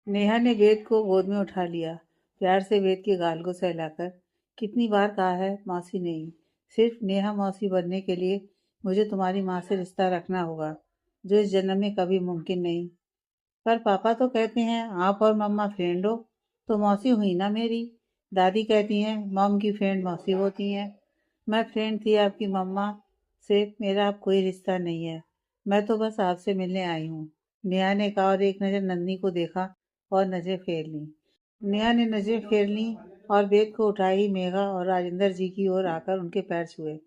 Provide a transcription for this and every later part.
नेहा ने वेद को गोद में उठा लिया, प्यार से वेद के गाल को सहलाकर। कितनी बार कहा है मौसी नहीं, सिर्फ नेहा मौसी बनने के लिए मुझे तुम्हारी माँ से रिश्ता रखना होगा, जो इस जन्म में कभी मुमकिन नहीं। पर पापा तो कहते हैं आप और मम्मा फ्रेंड हो, तो मौसी हुई ना मेरी। दादी कहती हैं मॉम की फ्रेंड मौसी होती हैं। मैं फ्रेंड थी आपकी मम्मा से, मेरा अब कोई रिश्ता नहीं है। मैं तो बस आपसे मिलने आई हूँ, नेहा ने कहा और एक नज़र नन्ही को देखा और नजरें फेर ली। नेहा ने नजरें फेर ली और बेद को उठाई मेघा और राजेंद्र जी की ओर आकर उनके पैर छुए।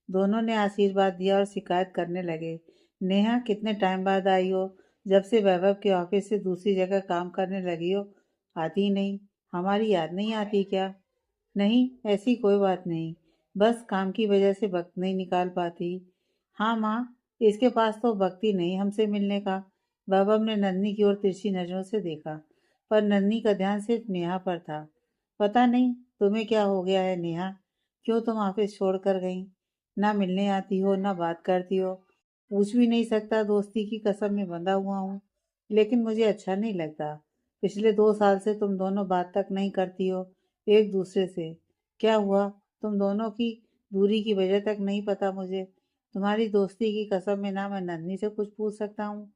दोनों ने आशीर्वाद दिया और शिकायत करने लगे। नेहा कितने टाइम बाद आई हो, जब से वैभव के ऑफिस से दूसरी जगह काम करने लगी हो। आती ही नहीं, हमारी याद नहीं आती क्या? नहीं, ऐसी कोई बात नहीं, बस काम की वजह से वक्त नहीं निकाल पाती। हाँ माँ, इसके पास तो वक्त ही नहीं हमसे मिलने का। बाबा ने नन्ही की ओर तिरछी नजरों से देखा, पर नन्ही का ध्यान सिर्फ नेहा पर था। पता नहीं तुम्हें क्या हो गया है नेहा, क्यों तुम ऑफिस छोड़ कर गई? ना मिलने आती हो ना बात करती हो। पूछ भी नहीं सकता, दोस्ती की कसम में बंधा हुआ हूँ, लेकिन मुझे अच्छा नहीं लगता। पिछले 2 साल से तुम दोनों बात तक नहीं करती हो एक दूसरे से। क्या हुआ? तुम दोनों की दूरी की वजह तक नहीं पता मुझे। तुम्हारी दोस्ती की कसम में ना मैं नन्ही से कुछ पूछ सकता हूँ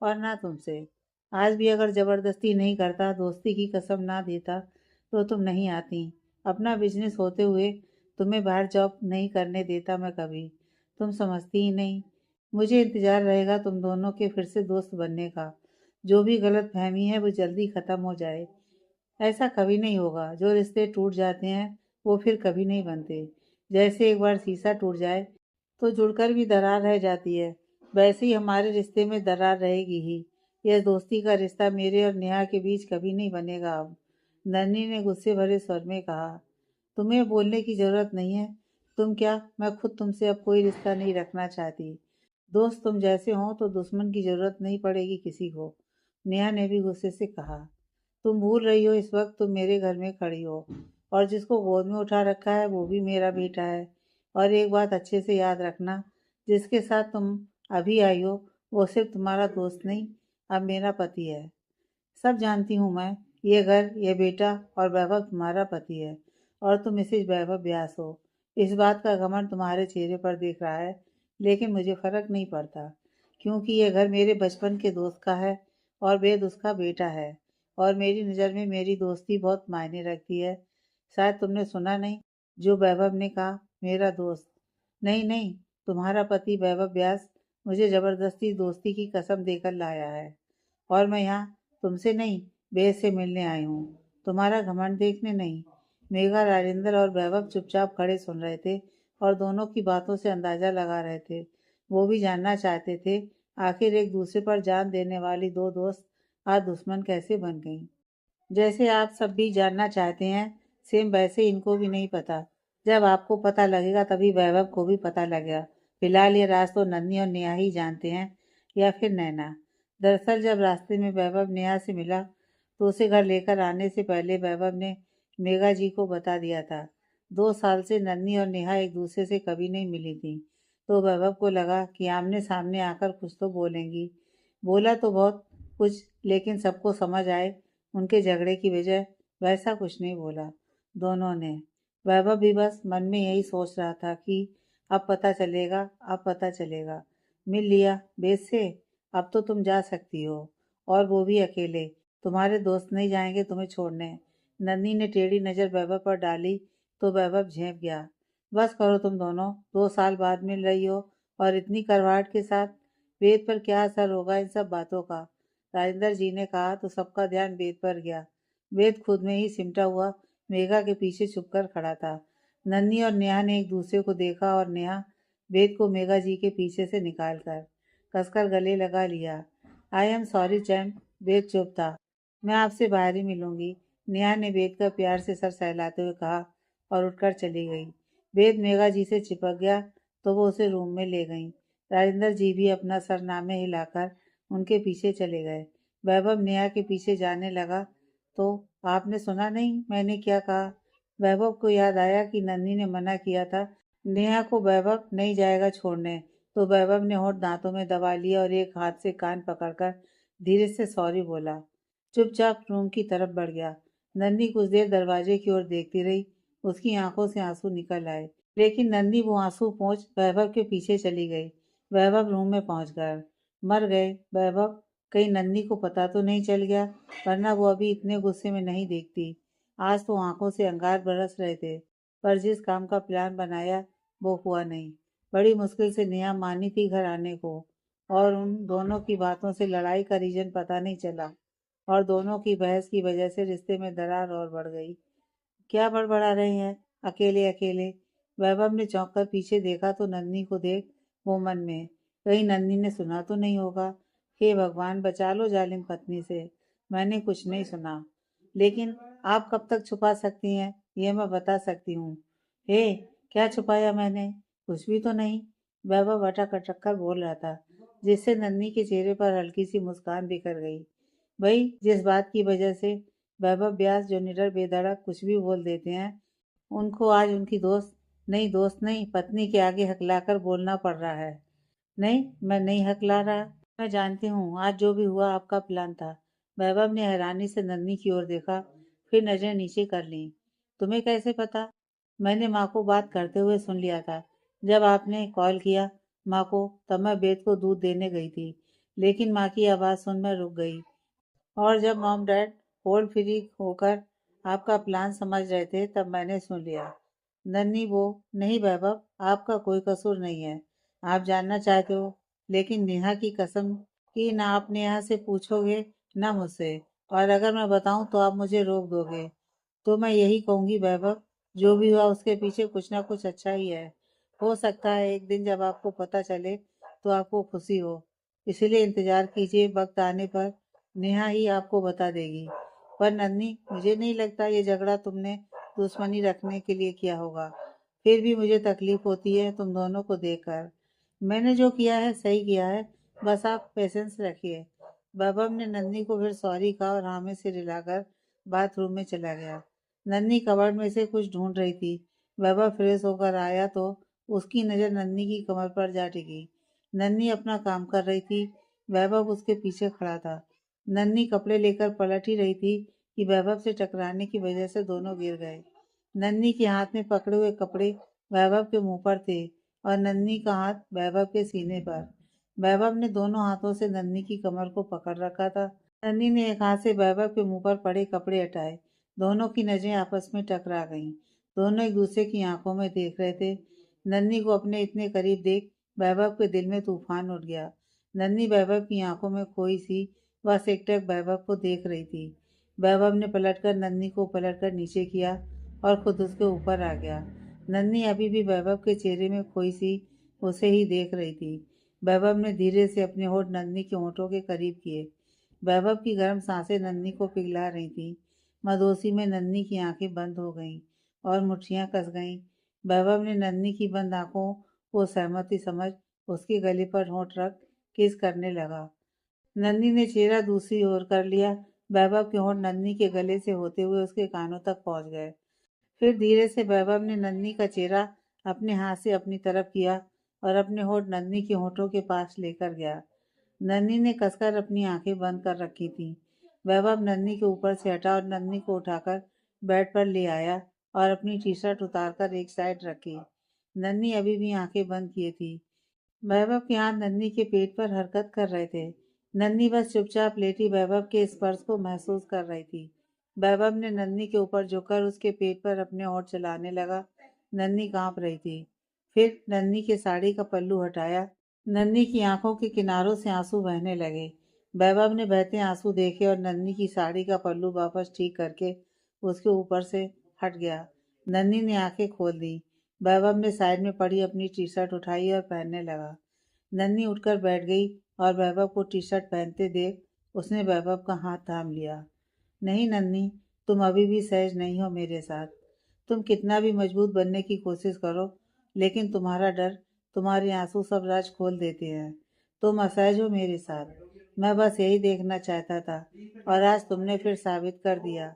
और ना तुमसे। आज भी अगर जबरदस्ती नहीं करता, दोस्ती की कसम ना देता, तो तुम नहीं आती। अपना बिजनेस होते हुए तुम्हें बाहर जॉब नहीं करने देता मैं कभी। तुम समझती ही नहीं। मुझे इंतजार रहेगा तुम दोनों के फिर से दोस्त बनने का। जो भी गलत फहमी है वो जल्दी ख़त्म हो जाए। ऐसा कभी नहीं होगा। जो रिश्ते टूट जाते हैं वो फिर कभी नहीं बनते। जैसे एक बार शीशा टूट जाए तो जुड़कर भी दरार रह जाती है, वैसे ही हमारे रिश्ते में दरार रहेगी ही। यह दोस्ती का रिश्ता मेरे और नेहा के बीच कभी नहीं बनेगा अब। नन्ही ने गुस्से भरे स्वर में कहा। तुम्हें बोलने की जरूरत नहीं है। तुम क्या, मैं खुद तुमसे अब कोई रिश्ता नहीं रखना चाहती। दोस्त तुम जैसे हो तो दुश्मन की जरूरत नहीं पड़ेगी किसी को। नेहा ने भी गुस्से से कहा। तुम भूल रही हो इस वक्त तुम मेरे घर में खड़ी हो, और जिसको गोद में उठा रखा है वो भी मेरा बेटा है। और एक बात अच्छे से याद रखना, जिसके साथ तुम अभी आई हो वो सिर्फ तुम्हारा दोस्त नहीं, अब मेरा पति है। सब जानती हूँ मैं, ये घर, ये बेटा और वैभव तुम्हारा पति है, और तुम मिसेज वैभव व्यास हो। इस बात का घमंड तुम्हारे चेहरे पर दिख रहा है, लेकिन मुझे फर्क नहीं पड़ता, क्योंकि ये घर मेरे बचपन के दोस्त का है और वेद उसका बेटा है। और मेरी नज़र में मेरी दोस्ती बहुत मायने रखती है। शायद तुमने सुना नहीं जो वैभव ने कहा, मेरा दोस्त। नहीं नहीं, तुम्हारा पति वैभव व्यास मुझे जबरदस्ती दोस्ती की कसम देकर लाया है, और मैं यहाँ तुमसे नहीं, बेद से मिलने आई हूँ, तुम्हारा घमंड देखने नहीं। मेघा, राजेंद्र और वैभव चुपचाप खड़े सुन रहे थे और दोनों की बातों से अंदाजा लगा रहे थे। वो भी जानना चाहते थे आखिर एक दूसरे पर जान देने वाली दो दोस्त आज दुश्मन कैसे बन गईं। जैसे आप सब भी जानना चाहते हैं, सेम वैसे इनको भी नहीं पता। जब आपको पता लगेगा तभी वैभव को भी पता लगेगा। फिलहाल ये राज तो नन्ही और नेहा ही जानते हैं, या फिर नैना। दरअसल जब रास्ते में वैभव नेहा से मिला तो उसे घर लेकर आने से पहले वैभव ने मेघा जी को बता दिया था। 2 साल से नन्ही और नेहा एक दूसरे से कभी नहीं मिली थी, तो वैभव को लगा कि आमने सामने आकर कुछ तो बोलेंगी। बोला तो बहुत कुछ, लेकिन सबको समझ आए उनके झगड़े की वजह। वैसा कुछ नहीं बोला दोनों ने। वैभव भी बस मन में यही सोच रहा था कि अब पता चलेगा, अब पता चलेगा। मिल लिया बेस से, अब तो तुम जा सकती हो, और वो भी अकेले। तुम्हारे दोस्त नहीं जाएंगे तुम्हें छोड़ने। नन्ही ने टेढ़ी नज़र वैभव पर डाली तो वैभव झेंप गया। बस करो तुम दोनों, 2 साल बाद मिल रही हो और इतनी करवाहट के साथ। वेद पर क्या असर होगा इन सब बातों का? राजेंद्र जी ने कहा तो सबका ध्यान वेद पर गया। वेद खुद में ही सिमटा हुआ मेघा के पीछे छुपकर खड़ा था। नन्ही और नेहा ने एक दूसरे को देखा और नेहा वेद को मेघा जी के पीछे से निकालकर कसकर गले लगा लिया। I am sorry champ. Ved चुप था। मैं आपसे बाहर ही मिलूंगी, नेहा ने वेद का प्यार से सर सहलाते हुए कहा और उठकर चली गई। वेद मेघा जी से चिपक गया तो वो उसे रूम में ले गई। राजेंद्र जी भी अपना सरनामे हिलाकर उनके पीछे चले गए। वैभव नेहा के पीछे जाने लगा तो, आपने सुना नहीं मैंने क्या कहा? वैभव को याद आया कि नन्ही ने मना किया था नेहा को वैभव नहीं जाएगा छोड़ने। तो वैभव ने होठ दांतों में दबा लिया और एक हाथ से कान पकड़कर धीरे से सॉरी बोला। चुपचाप रूम की तरफ बढ़ गया। नन्ही कुछ देर दरवाजे की ओर देखती रही। उसकी आंखों से आंसू निकल आए, लेकिन नन्ही वो आंसू पोंछ वैभव के पीछे चली गई। वैभव रूम में पहुंच गए। मर गए वैभव, कहीं नन्ही को पता तो नहीं चल गया, वरना वो अभी इतने गुस्से में नहीं देखती। आज तो आंखों से अंगार बरस रहे थे, पर जिस काम का प्लान बनाया वो हुआ नहीं। बड़ी मुश्किल से नेहा मानी थी घर आने को, और उन दोनों की बातों से लड़ाई का रीजन पता नहीं चला, और दोनों की बहस की वजह से रिश्ते में दरार और बढ़ गई। क्या बड़बड़ा रहे हैं अकेले अकेले? वैभव ने चौंक कर पीछे देखा तो नन्ही को देख वो मन में, कहीं नन्ही ने सुना तो नहीं होगा। हे भगवान, बचा लो जालिम पत्नी से, मैंने कुछ नहीं सुना। लेकिन आप कब तक छुपा सकती हैं, ये मैं बता सकती हूँ। हे, क्या छुपाया मैंने? कुछ भी तो नहीं, वैभव अटक अटक कर बोल रहा था, जिससे नन्ही के चेहरे पर हल्की सी मुस्कान बिखर गई। वही जिस बात की वजह से वैभव व्यास जो निडर बेधड़क कुछ भी बोल देते हैं, उनको आज उनकी दोस्त नहीं पत्नी के आगे हकलाकर बोलना पड़ रहा है। नहीं, मैं नहीं हकला रहा। मैं जानती हूँ आज जो भी हुआ आपका प्लान था। वैभव ने हैरानी से नन्ही की ओर देखा, फिर नजरें नीचे कर ली। तुम्हें कैसे पता? मैंने माँ को बात करते हुए सुन लिया था। जब आपने कॉल किया माँ को, तब मैं बेद को दूध देने गई थी, लेकिन माँ की आवाज़ सुन मैं रुक गई। और जब मॉम डैड होल्ड फ्री होकर आपका प्लान समझ रहे थे, तब मैंने सुन लिया। नन्ही वो, नहीं वैभव, आपका कोई कसूर नहीं है। आप जानना चाहते हो, लेकिन नेहा की कसम कि ना आप नेहा से पूछोगे ना मुझसे, और अगर मैं बताऊं तो आप मुझे रोक दोगे। तो मैं यही कहूंगी वैभव, जो भी हुआ उसके पीछे कुछ ना कुछ अच्छा ही है। हो सकता है एक दिन जब आपको पता चले तो आपको खुशी हो। इसलिए इंतजार कीजिए, वक्त आने पर नेहा ही आपको बता देगी। पर नन्ही, मुझे नहीं लगता ये झगड़ा तुमने दुश्मनी रखने के लिए किया होगा। फिर भी मुझे तकलीफ होती है तुम दोनों को देखकर। मैंने जो किया है सही किया है, बस आप पेशेंस रखिए। वैभव ने नन्ही को फिर सॉरी कहा और हाँ में सिर हिलाकर बाथरूम में चला गया। नन्ही कबर्ड में से कुछ ढूंढ रही थी। वैभव फ्रेश होकर आया तो उसकी नजर नन्ही की कमर पर जा टिकी। नन्ही अपना काम कर रही थी, वैभव उसके पीछे खड़ा था। नन्ही कपड़े लेकर पलट ही रही थी कि वैभव से टकराने की वजह से दोनों गिर गए। नन्ही के हाथ में पकड़े हुए कपड़े वैभव के मुंह पर थे, और नन्ही का हाथ वैभव के सीने पर। वैभव ने दोनों हाथों से नन्ही की कमर को पकड़ रखा था। नन्ही ने एक हाथ से वैभव के मुंह पर पड़े कपड़े हटाए। दोनों की नजरें आपस में टकरा गईं। दोनों एक दूसरे की आंखों में देख रहे थे। नन्ही को अपने इतने करीब देख वैभव के दिल में तूफान उठ गया। नन्ही वैभव की आंखों में खोई सी बस एकटक वैभव को देख रही थी। वैभव ने पलटकर नन्ही को पलटकर नीचे किया और खुद उसके ऊपर आ गया। नन्ही अभी भी वैभव के चेहरे में खोई सी उसे ही देख रही थी। वैभव ने धीरे से अपने होठ नन्ही के होठों के करीब किए। वैभव की गर्म सांसें नन्ही को पिघला रही थीं। मदोसी में नन्ही की आंखें बंद हो गईं और मुट्ठियां कस गईं। वैभव ने नन्ही की बंद आंखों को सहमति समझ उसके गले पर होंठ रख किस करने लगा। नन्ही ने चेहरा दूसरी ओर कर लिया। वैभव के होंठ नन्ही के गले से होते हुए उसके कानों तक पहुंच गए। फिर धीरे से वैभव ने नन्ही का चेहरा अपने हाथ से अपनी तरफ किया और अपने होठ नन्ही के होठों के पास लेकर गया। नन्ही ने कसकर अपनी आंखें बंद कर रखी थीं। वैभव नन्ही के ऊपर से हटा और नन्ही को उठाकर बेड पर ले आया और अपनी टी शर्ट उतारकर एक साइड रखी। नन्ही अभी भी आंखें बंद किए थी। वैभव के हाथ नन्ही के पेट पर हरकत कर रहे थे। नन्ही बस चुपचाप लेटी वैभव के स्पर्श को महसूस कर रही थी। वैभव ने नन्ही के ऊपर झुककर उसके पेट पर अपने होंठ चलाने लगा। नन्ही कांप रही थी। फिर नन्ही के साड़ी का पल्लू हटाया। नन्ही की आंखों के किनारों से आंसू बहने लगे। वैभव ने बहते आंसू देखे और नन्ही की साड़ी का पल्लू वापस ठीक करके उसके ऊपर से हट गया। नन्ही ने आंखें खोल दी। वैभव ने साइड में पड़ी अपनी टी शर्ट उठाई और पहनने लगा। नन्ही उठकर बैठ गई और वैभव को टी शर्ट पहनते देख उसने वैभव का हाथ थाम लिया। नहीं नन्ही, तुम अभी भी सहज नहीं हो मेरे साथ। तुम कितना भी मजबूत बनने की कोशिश करो, लेकिन तुम्हारा डर, तुम्हारे आंसू सब राज खोल देते हैं। तुम असहज हो मेरे साथ। मैं बस यही देखना चाहता था, और आज तुमने फिर साबित कर दिया।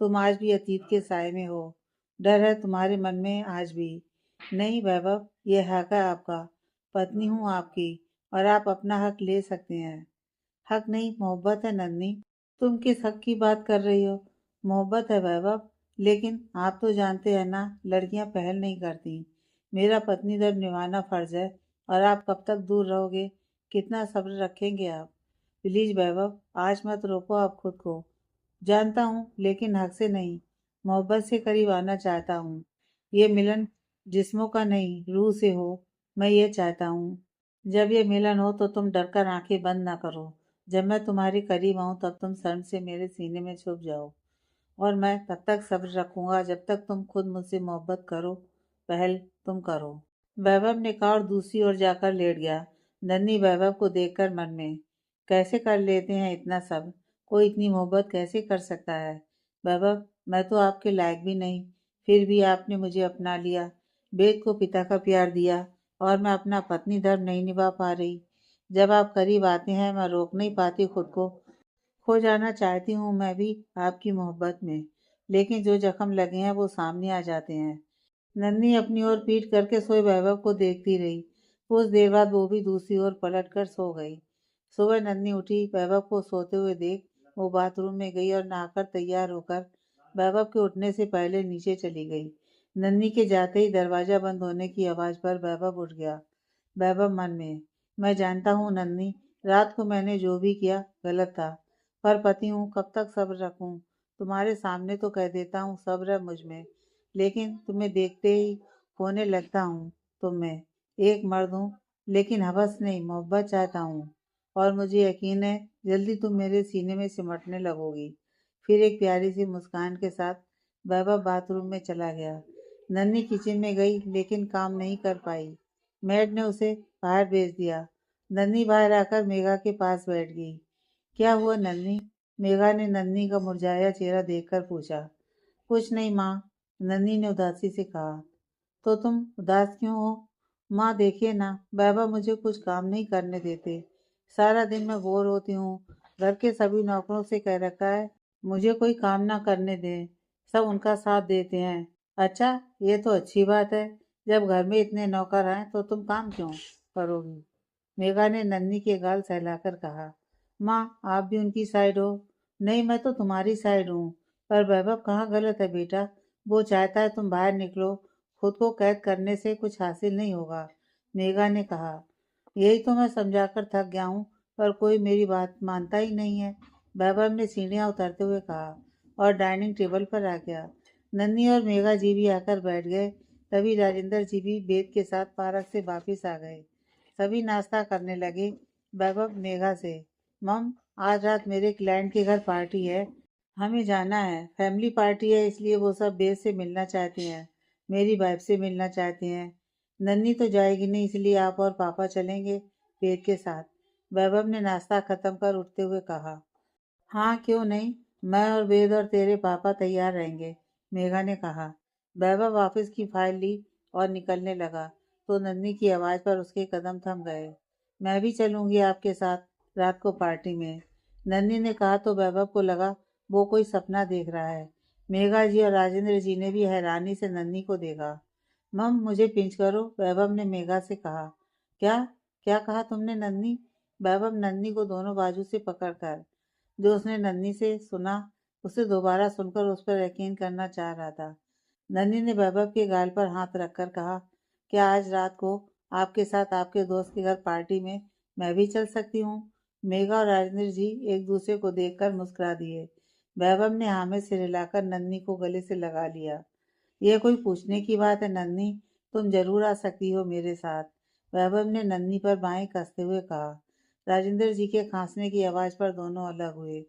तुम आज भी अतीत के साए में हो। डर है तुम्हारे मन में आज भी। नहीं वैभव, ये हक है आपका। पत्नी हूँ आपकी, और आप अपना हक ले सकते हैं। हक नहीं, मोहब्बत है नन्ही। तुम किस हक की बात कर रही हो? मोहब्बत है वैभव, लेकिन आप तो जानते हैं ना, लड़कियां पहल नहीं करती। मेरा पत्नी दर्द निभाना फर्ज है, और आप कब तक दूर रहोगे? कितना सब्र रखेंगे आप? प्लीज वैभव, आज मत रोको आप खुद को। जानता हूँ, लेकिन हक से नहीं, मोहब्बत से करीब आना चाहता हूँ। ये मिलन जिस्मों का नहीं, रूह से हो, मैं ये चाहता हूँ। जब ये मिलन हो तो तुम डरकर आंखें बंद ना करो। जब मैं तुम्हारे करीब आऊं तब तुम शर्म से मेरे सीने में छुप जाओ, और मैं तब तक सब्र रखूंगा जब तक तुम खुद मुझसे मोहब्बत करो। पहल तुम करो। वैभव ने कहा और दूसरी ओर जाकर लेट गया। नन्ही वैभव को देखकर मन में, कैसे कर लेते हैं इतना सब? कोई इतनी मोहब्बत कैसे कर सकता है? वैभव, मैं तो आपके लायक भी नहीं, फिर भी आपने मुझे अपना लिया। वेद को पिता का प्यार दिया, और मैं अपना पत्नी धर्म नहीं निभा पा रही। जब आप करीब आते हैं मैं रोक नहीं पाती खुद को। खो जाना चाहती हूँ मैं भी आपकी मोहब्बत में, लेकिन जो जख्म लगे हैं वो सामने आ जाते हैं। नन्ही अपनी ओर पीट करके सोए वैभव को देखती रही। कुछ देर बाद वो भी दूसरी ओर पलट कर सो गई। सुबह नन्ही उठी, वैभव को सोते हुए देख वो बाथरूम में गई और नहाकर तैयार होकर वैभव के उठने से पहले नीचे चली गई। नन्ही के जाते ही दरवाजा बंद होने की आवाज पर वैभव उठ गया। वैभव मन में, मैं जानता हूँ नन्ही, रात को मैंने जो भी किया गलत था, पर पति हूँ, कब तक सब्र रखूं? तुम्हारे सामने तो कह देता हूँ सब्र है मुझ में, लेकिन तुम्हें देखते ही होने लगता हूँ तुम में। एक मर्द हूँ, लेकिन हवस नहीं, मोहब्बत चाहता हूँ, और मुझे यकीन है जल्दी तुम मेरे सीने में सिमटने लगोगी। फिर एक प्यारी सी मुस्कान के साथ वैभव बाथरूम में चला गया। नन्ही किचन में गई, लेकिन काम नहीं कर पाई। मेड ने उसे बाहर भेज दिया। नन्ही बाहर आकर मेघा के पास बैठ गई। क्या हुआ नन्ही? मेघा ने नन्ही का मुरझाया चेहरा देखकर पूछा। कुछ नहीं माँ, नन्ही ने उदासी से कहा। तो तुम उदास क्यों हो? माँ देखिए ना, बाबा मुझे कुछ काम नहीं करने देते। सारा दिन मैं बोर होती हूँ। घर के सभी नौकरों से कह रखा है मुझे कोई काम ना करने दे, सब उनका साथ देते हैं। अच्छा, ये तो अच्छी बात है। जब घर में इतने नौकर हैं तो तुम काम क्यों करोगी? मेघा ने नन्ही के गाल सहलाकर कहा। माँ, आप भी उनकी साइड हो? नहीं, मैं तो तुम्हारी साइड हूँ। पर वैभव कहाँ गलत है बेटा? वो चाहता है तुम बाहर निकलो। खुद को कैद करने से कुछ हासिल नहीं होगा। मेघा ने कहा। यही तो मैं समझाकर थक गया हूँ, पर कोई मेरी बात मानता ही नहीं है। वैभव ने सीढ़ियाँ उतरते हुए कहा, और डाइनिंग टेबल पर आ गया। नन्ही और मेघा जी भी आकर बैठ गए। तभी राजेंद्र जी भी वेद के साथ पार्क से वापिस आ गए। सभी नाश्ता करने लगे। वैभव मेघा से, मम, आज रात मेरे क्लाइंट के घर पार्टी है, हमें जाना है। फैमिली पार्टी है, इसलिए वो सब बेद से मिलना चाहते हैं, मेरी वाइफ से मिलना चाहते हैं। नन्ही तो जाएगी नहीं, इसलिए आप और पापा चलेंगे वेद के साथ। वैभव ने नाश्ता खत्म कर उठते हुए कहा। हाँ, क्यों नहीं, मैं और वेद और तेरे पापा तैयार रहेंगे, मेघा ने कहा। वैभव ऑफिस की फाइल ली और निकलने लगा, तो नन्ही की आवाज़ पर उसके कदम थम गए। मैं भी चलूंगी आपके साथ रात को पार्टी में, नन्ही ने कहा, तो वैभव को लगा वो कोई सपना देख रहा है। मेघा जी और राजेंद्र जी ने भी हैरानी से नन्ही को देखा। मम, मुझे पिंच करो, वैभव ने मेघा से कहा। क्या? क्या कहा तुमने नन्ही? वैभव नन्ही को दोनों बाजू से पकड़कर, जो उसने नन्ही से सुना, उसे दोबारा सुनकर उस पर यकीन करना चाह रहा था। नन्ही ने वैभव के गाल पर हाथ रखकर कहा, क्या आज रात को आपके साथ आपके दोस्त के घर पार्टी में मैं भी चल सकती हूँ? मेघा और राजेंद्र जी एक दूसरे को देखकर मुस्कुरा दिए। वैभव ने हाँ में सिर हिलाकर नन्ही को गले से लगा लिया। यह कोई पूछने की बात है नन्ही, तुम जरूर आ सकती हो मेरे साथ, वैभव ने नन्ही पर बाएं कसते हुए कहा। राजेंद्र जी के खांसने की आवाज पर दोनों अलग हुए।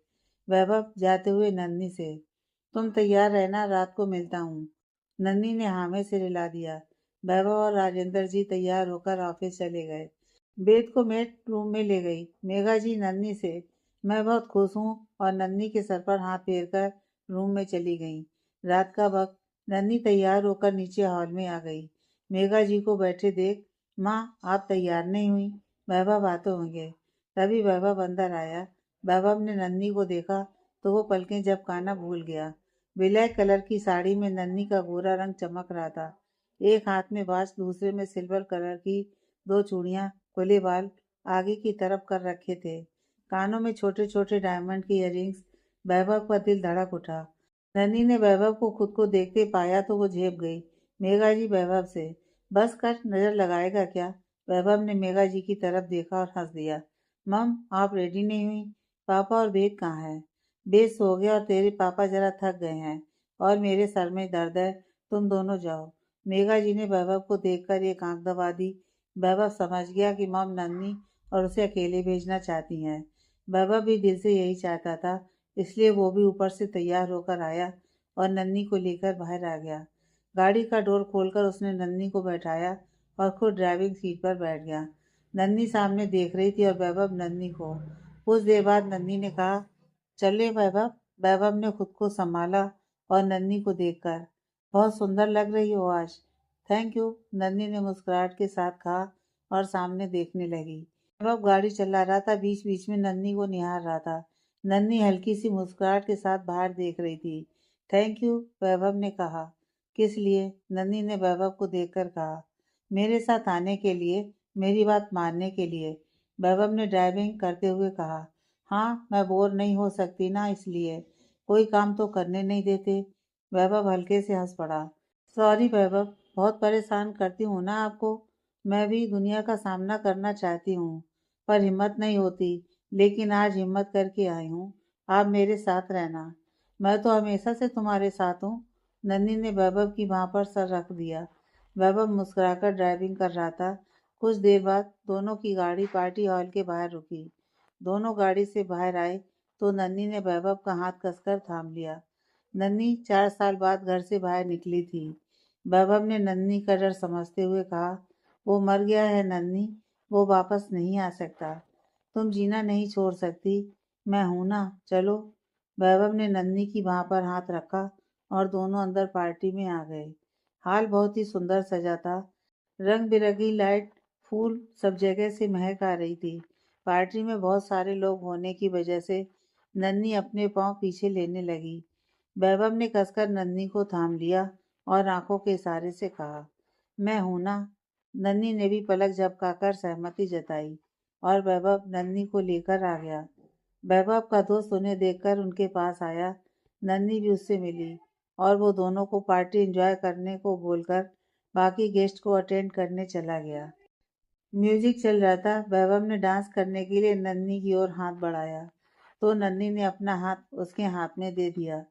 वैभव जाते हुए नन्ही से, तुम तैयार रहना, रात को मिलता हूँ। नन्ही ने हाँ में सिर हिला दिया। वैभव और राजेंद्र जी तैयार होकर ऑफिस चले गए। वेद को मेड रूम में ले गई मेघा जी नन्ही से, मैं बहुत खुश हूँ, और नन्ही के सर पर हाथ फेरकर रूम में चली गई। रात का वक्त। नन्ही तैयार होकर नीचे हॉल में आ गई। मेघा जी को बैठे देख, माँ, आप तैयार नहीं हुई, वैभव आते होंगे। तभी वैभव अंदर आया। वैभव ने नन्ही को देखा तो वो पलकें झपकाना भूल गया। ब्लैक कलर की साड़ी में नन्ही का गोरा रंग चमक रहा था। एक हाथ में वॉच, दूसरे में सिल्वर कलर की दो चूड़ियां, खुले बाल आगे की तरफ कर रखे थे। कानों में छोटे छोटे डायमंड की इयररिंग्स, वैभव का दिल धड़क उठा। नन्ही ने वैभव को खुद को देखते पाया तो वो झेप गई। मेघा जी वैभव से, बस कर, नजर लगाएगा क्या? वैभव ने मेघा जी की तरफ देखा और हंस दिया। मम, आप रेडी नहीं हुई? पापा और वेद कहाँ है? वेद सो गया और तेरे पापा जरा थक गए हैं और मेरे सर में दर्द है, तुम दोनों जाओ। मेघा जी ने वैभव को देखकर एक आंख दबा दी। वैभव समझ गया कि मम नन्ही और उसे अकेले भेजना चाहती हैं। वैभव भी दिल से यही चाहता था, इसलिए वो भी ऊपर से तैयार होकर आया और नन्ही को लेकर बाहर आ गया। गाड़ी का डोर खोलकर उसने नन्ही को बैठाया और खुद ड्राइविंग सीट पर बैठ गया। नन्ही सामने देख रही थी और वैभव नन्ही को। कुछ देर बाद नन्ही ने कहा, चले वैभव। वैभव ने खुद को संभाला और नन्ही को देखकर, बहुत सुंदर लग रही हो आज। थैंक यू, नन्ही ने मुस्कुराहट के साथ कहा और सामने देखने लगी। वैभव गाड़ी चला रहा था, बीच बीच में नन्ही को निहार रहा था। नन्ही हल्की सी मुस्कुराहट के साथ बाहर देख रही थी। थैंक यू, वैभव ने कहा। किस लिए? नन्ही ने वैभव को देखकर कहा। मेरे साथ आने के लिए, मेरी बात मानने के लिए, वैभव ने ड्राइविंग करते हुए कहा। हाँ, मैं बोर नहीं हो सकती ना, इसलिए। कोई काम तो करने नहीं देते। वैभव हल्के से हंस पड़ा। सॉरी वैभव, बहुत परेशान करती हूँ ना आपको। मैं भी दुनिया का सामना करना चाहती हूँ, पर हिम्मत नहीं होती। लेकिन आज हिम्मत करके आई हूँ। आप मेरे साथ रहना। मैं तो हमेशा से तुम्हारे साथ हूँ। नन्ही ने वैभव की बाह पर सर रख दिया। वैभव मुस्कुराकर ड्राइविंग कर रहा था। कुछ देर बाद दोनों की गाड़ी पार्टी हॉल के बाहर रुकी। दोनों गाड़ी से बाहर आए तो नन्ही ने वैभव का हाथ कसकर थाम लिया। नन्ही 4 साल बाद घर से बाहर निकली थी। वैभव ने नन्ही का डर समझते हुए कहा, वो मर गया है नन्ही, वो वापस नहीं आ सकता। तुम जीना नहीं छोड़ सकती, मैं हूं ना, चलो। वैभव ने नन्ही की बाह पर हाथ रखा और दोनों अंदर पार्टी में आ गए। हाल बहुत ही सुंदर सजा था। रंग बिरंगी लाइट, फूल सब जगह से महक आ रही थी। पार्टी में बहुत सारे लोग होने की वजह से नन्ही अपने पांव पीछे लेने लगी। वैभव ने कसकर नन्ही को थाम लिया और आंखों के इशारे से कहा, मैं हूं ना। नन्ही ने भी पलक झपकाकर सहमति जताई और वैभव नन्ही को लेकर आ गया। वैभव का दोस्त उन्हें देखकर उनके पास आया। नन्ही भी उससे मिली और वो दोनों को पार्टी एंजॉय करने को बोलकर बाकी गेस्ट को अटेंड करने चला गया। म्यूजिक चल रहा था। वैभव ने डांस करने के लिए नन्ही की ओर हाथ बढ़ाया तो नन्ही ने अपना हाथ उसके हाथ में दे दिया।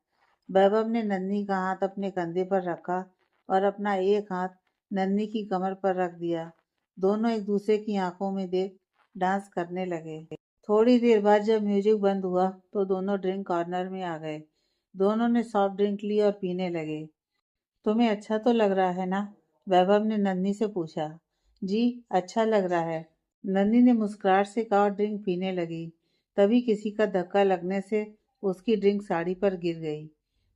वैभव ने नन्ही का हाथ अपने कंधे पर रखा और अपना एक हाथ नन्ही की कमर पर रख दिया। दोनों एक दूसरे की आंखों में देख डांस करने लगे। थोड़ी देर बाद जब म्यूजिक बंद हुआ तो दोनों ड्रिंक कॉर्नर में आ गए। दोनों ने सॉफ्ट ड्रिंक ली और पीने लगे। तुम्हें अच्छा तो लग रहा है ना? वैभव ने नन्ही से पूछा। जी, अच्छा लग रहा है, नन्ही ने मुस्कुराहट से कहा और ड्रिंक पीने लगी। तभी किसी का धक्का लगने से उसकी ड्रिंक साड़ी पर गिर गई।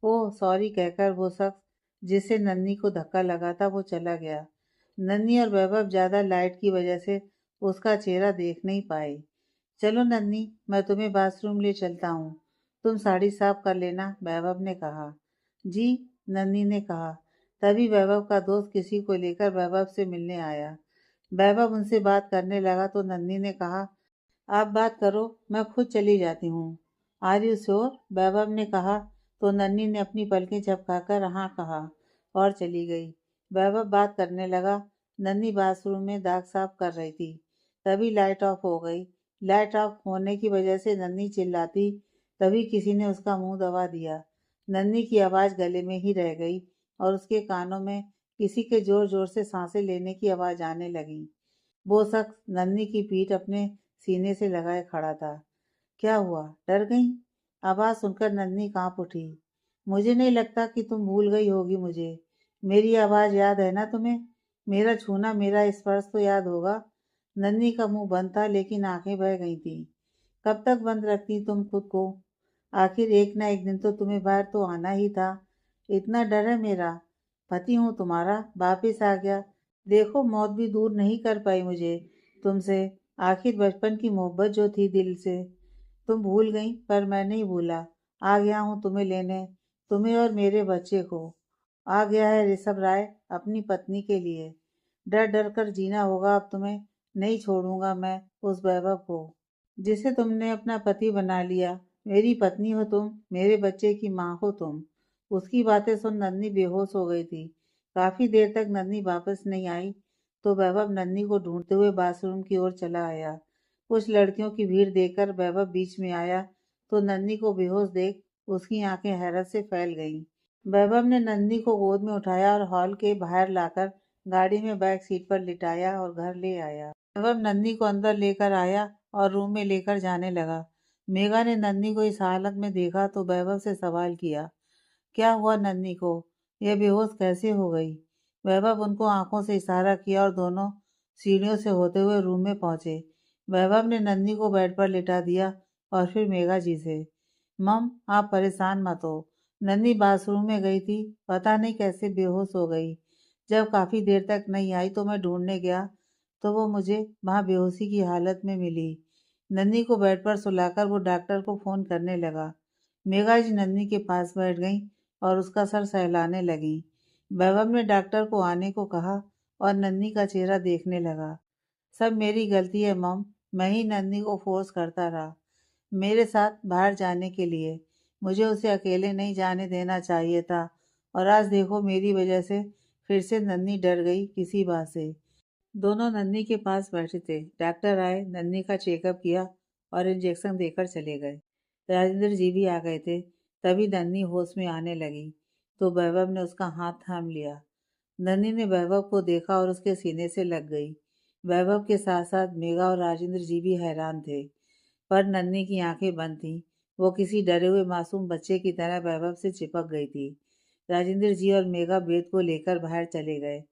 ओह सॉरी कहकर वो शख्स जिससे नन्ही को धक्का लगा था वो चला गया। नन्ही और वैभव ज्यादा लाइट की वजह से उसका चेहरा देख नहीं पाए। चलो नन्ही, मैं तुम्हें बाथरूम ले चलता हूँ, तुम साड़ी साफ कर लेना, वैभव ने कहा। जी, नन्ही ने कहा। तभी वैभव का दोस्त किसी को लेकर वैभव से मिलने आया। वैभव उनसे बात करने लगा तो नन्ही ने कहा, आप बात करो, मैं खुद चली जाती हूँ। Are you sure? वैभव ने कहा तो नन्ही ने अपनी पलकें झपकाकर हाँ कहा और चली गई। वैभव बात करने लगा। नन्ही बाथरूम में दाग साफ कर रही थी। तभी लाइट ऑफ हो गई। लाइट ऑफ होने की वजह से नन्ही चिल्लाती, तभी किसी ने उसका मुंह दबा दिया। नन्ही की आवाज़ गले में ही रह गई और उसके कानों में किसी के जोर जोर से सांसें लेने की आवाज़ आने लगी। वो शख्स नन्ही की पीठ अपने सीने से लगाए खड़ा था। क्या हुआ, डर गई? आवाज़ सुनकर नन्ही कांप उठी। मुझे नहीं लगता कि तुम भूल गई होगी मुझे। मेरी आवाज़ याद है ना तुम्हें? मेरा छूना, मेरा स्पर्श तो याद होगा। नन्ही का मुंह बंद था लेकिन आंखें बह गई थीं। कब तक बंद रखती तुम खुद को? आखिर एक ना एक दिन तो तुम्हें बाहर तो आना ही था। इतना डर है मेरा? पति हूँ तुम्हारा, वापिस आ गया। देखो, मौत भी दूर नहीं कर पाई मुझे तुमसे। आखिर बचपन की मोहब्बत जो थी दिल से, तुम भूल गई पर मैं नहीं भूला। आ गया हूँ तुम्हें लेने, तुम्हें और मेरे बच्चे को। आ गया है ऋषभ राय अपनी पत्नी के लिए। डर डर कर जीना होगा अब तुम्हें। नहीं छोड़ूंगा मैं उस वैभव को जिसे तुमने अपना पति बना लिया। मेरी पत्नी हो तुम, मेरे बच्चे की माँ हो तुम। उसकी बातें सुन नन्ही बेहोश हो गई थी। काफी देर तक नन्ही वापस नहीं आई तो वैभव नन्ही को ढूंढते हुए बाथरूम की ओर चला आया। कुछ लड़कियों की भीड़ देखकर वैभव बीच में आया तो नन्ही को बेहोश देख उसकी आंखें हैरत से फैल गईं। वैभव ने नन्ही को गोद में उठाया और हॉल के बाहर लाकर गाड़ी में बैक सीट पर लिटाया और घर ले आया। वैभव नन्ही को अंदर लेकर आया और रूम में लेकर जाने लगा। मेघा ने नन्ही को इस हालत में देखा तो वैभव से सवाल किया, क्या हुआ नन्ही को? यह बेहोश कैसे हो गई? वैभव उनको आंखों से इशारा किया और दोनों सीढ़ियों से होते हुए रूम में पहुंचे। वैभव ने नन्ही को बेड पर लिटा दिया और फिर मेघा जी से, मम आप परेशान मत हो। नन्ही बाथरूम में गई थी, पता नहीं कैसे बेहोश हो गई। जब काफी देर तक नहीं आई तो मैं ढूंढने गया तो वो मुझे वहां बेहोशी की हालत में मिली। नन्ही को बेड पर सुलाकर वो डॉक्टर को फोन करने लगा। मेघा जी नन्ही के पास बैठ गई और उसका सर सहलाने लगी। वैभव ने डॉक्टर को आने को कहा और नन्ही का चेहरा देखने लगा। सब मेरी गलती है मम, मैं ही नन्ही को फोर्स करता रहा मेरे साथ बाहर जाने के लिए। मुझे उसे अकेले नहीं जाने देना चाहिए था और आज देखो मेरी वजह से फिर से नन्ही डर गई किसी बात से। दोनों नन्ही के पास बैठे थे। डॉक्टर आए, नन्ही का चेकअप किया और इंजेक्शन देकर चले गए। राजेंद्र जी भी आ गए थे। तभी नन्ही होश में आने लगी तो वैभव ने उसका हाथ थाम लिया। नन्ही ने वैभव को देखा और उसके सीने से लग गई। वैभव के साथ साथ मेघा और राजेंद्र जी भी हैरान थे, पर नन्ही की आंखें बंद थीं। वो किसी डरे हुए मासूम बच्चे की तरह वैभव से चिपक गई थी। राजेंद्र जी और मेघा बेद को लेकर बाहर चले गए।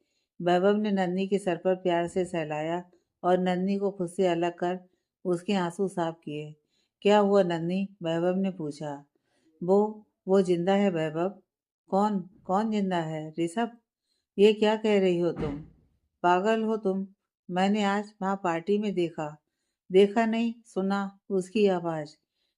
वैभव ने नन्ही के सर पर प्यार से सहलाया और नन्ही को खुद से अलग कर उसके आंसू साफ किए। क्या हुआ नन्ही? वैभव ने पूछा। वो वो जिंदा है वैभव। कौन? कौन जिंदा है? ऋषभ? ये क्या कह रही हो तुम? पागल हो तुम? मैंने आज वहां पार्टी में देखा। देखा नहीं, सुना उसकी आवाज।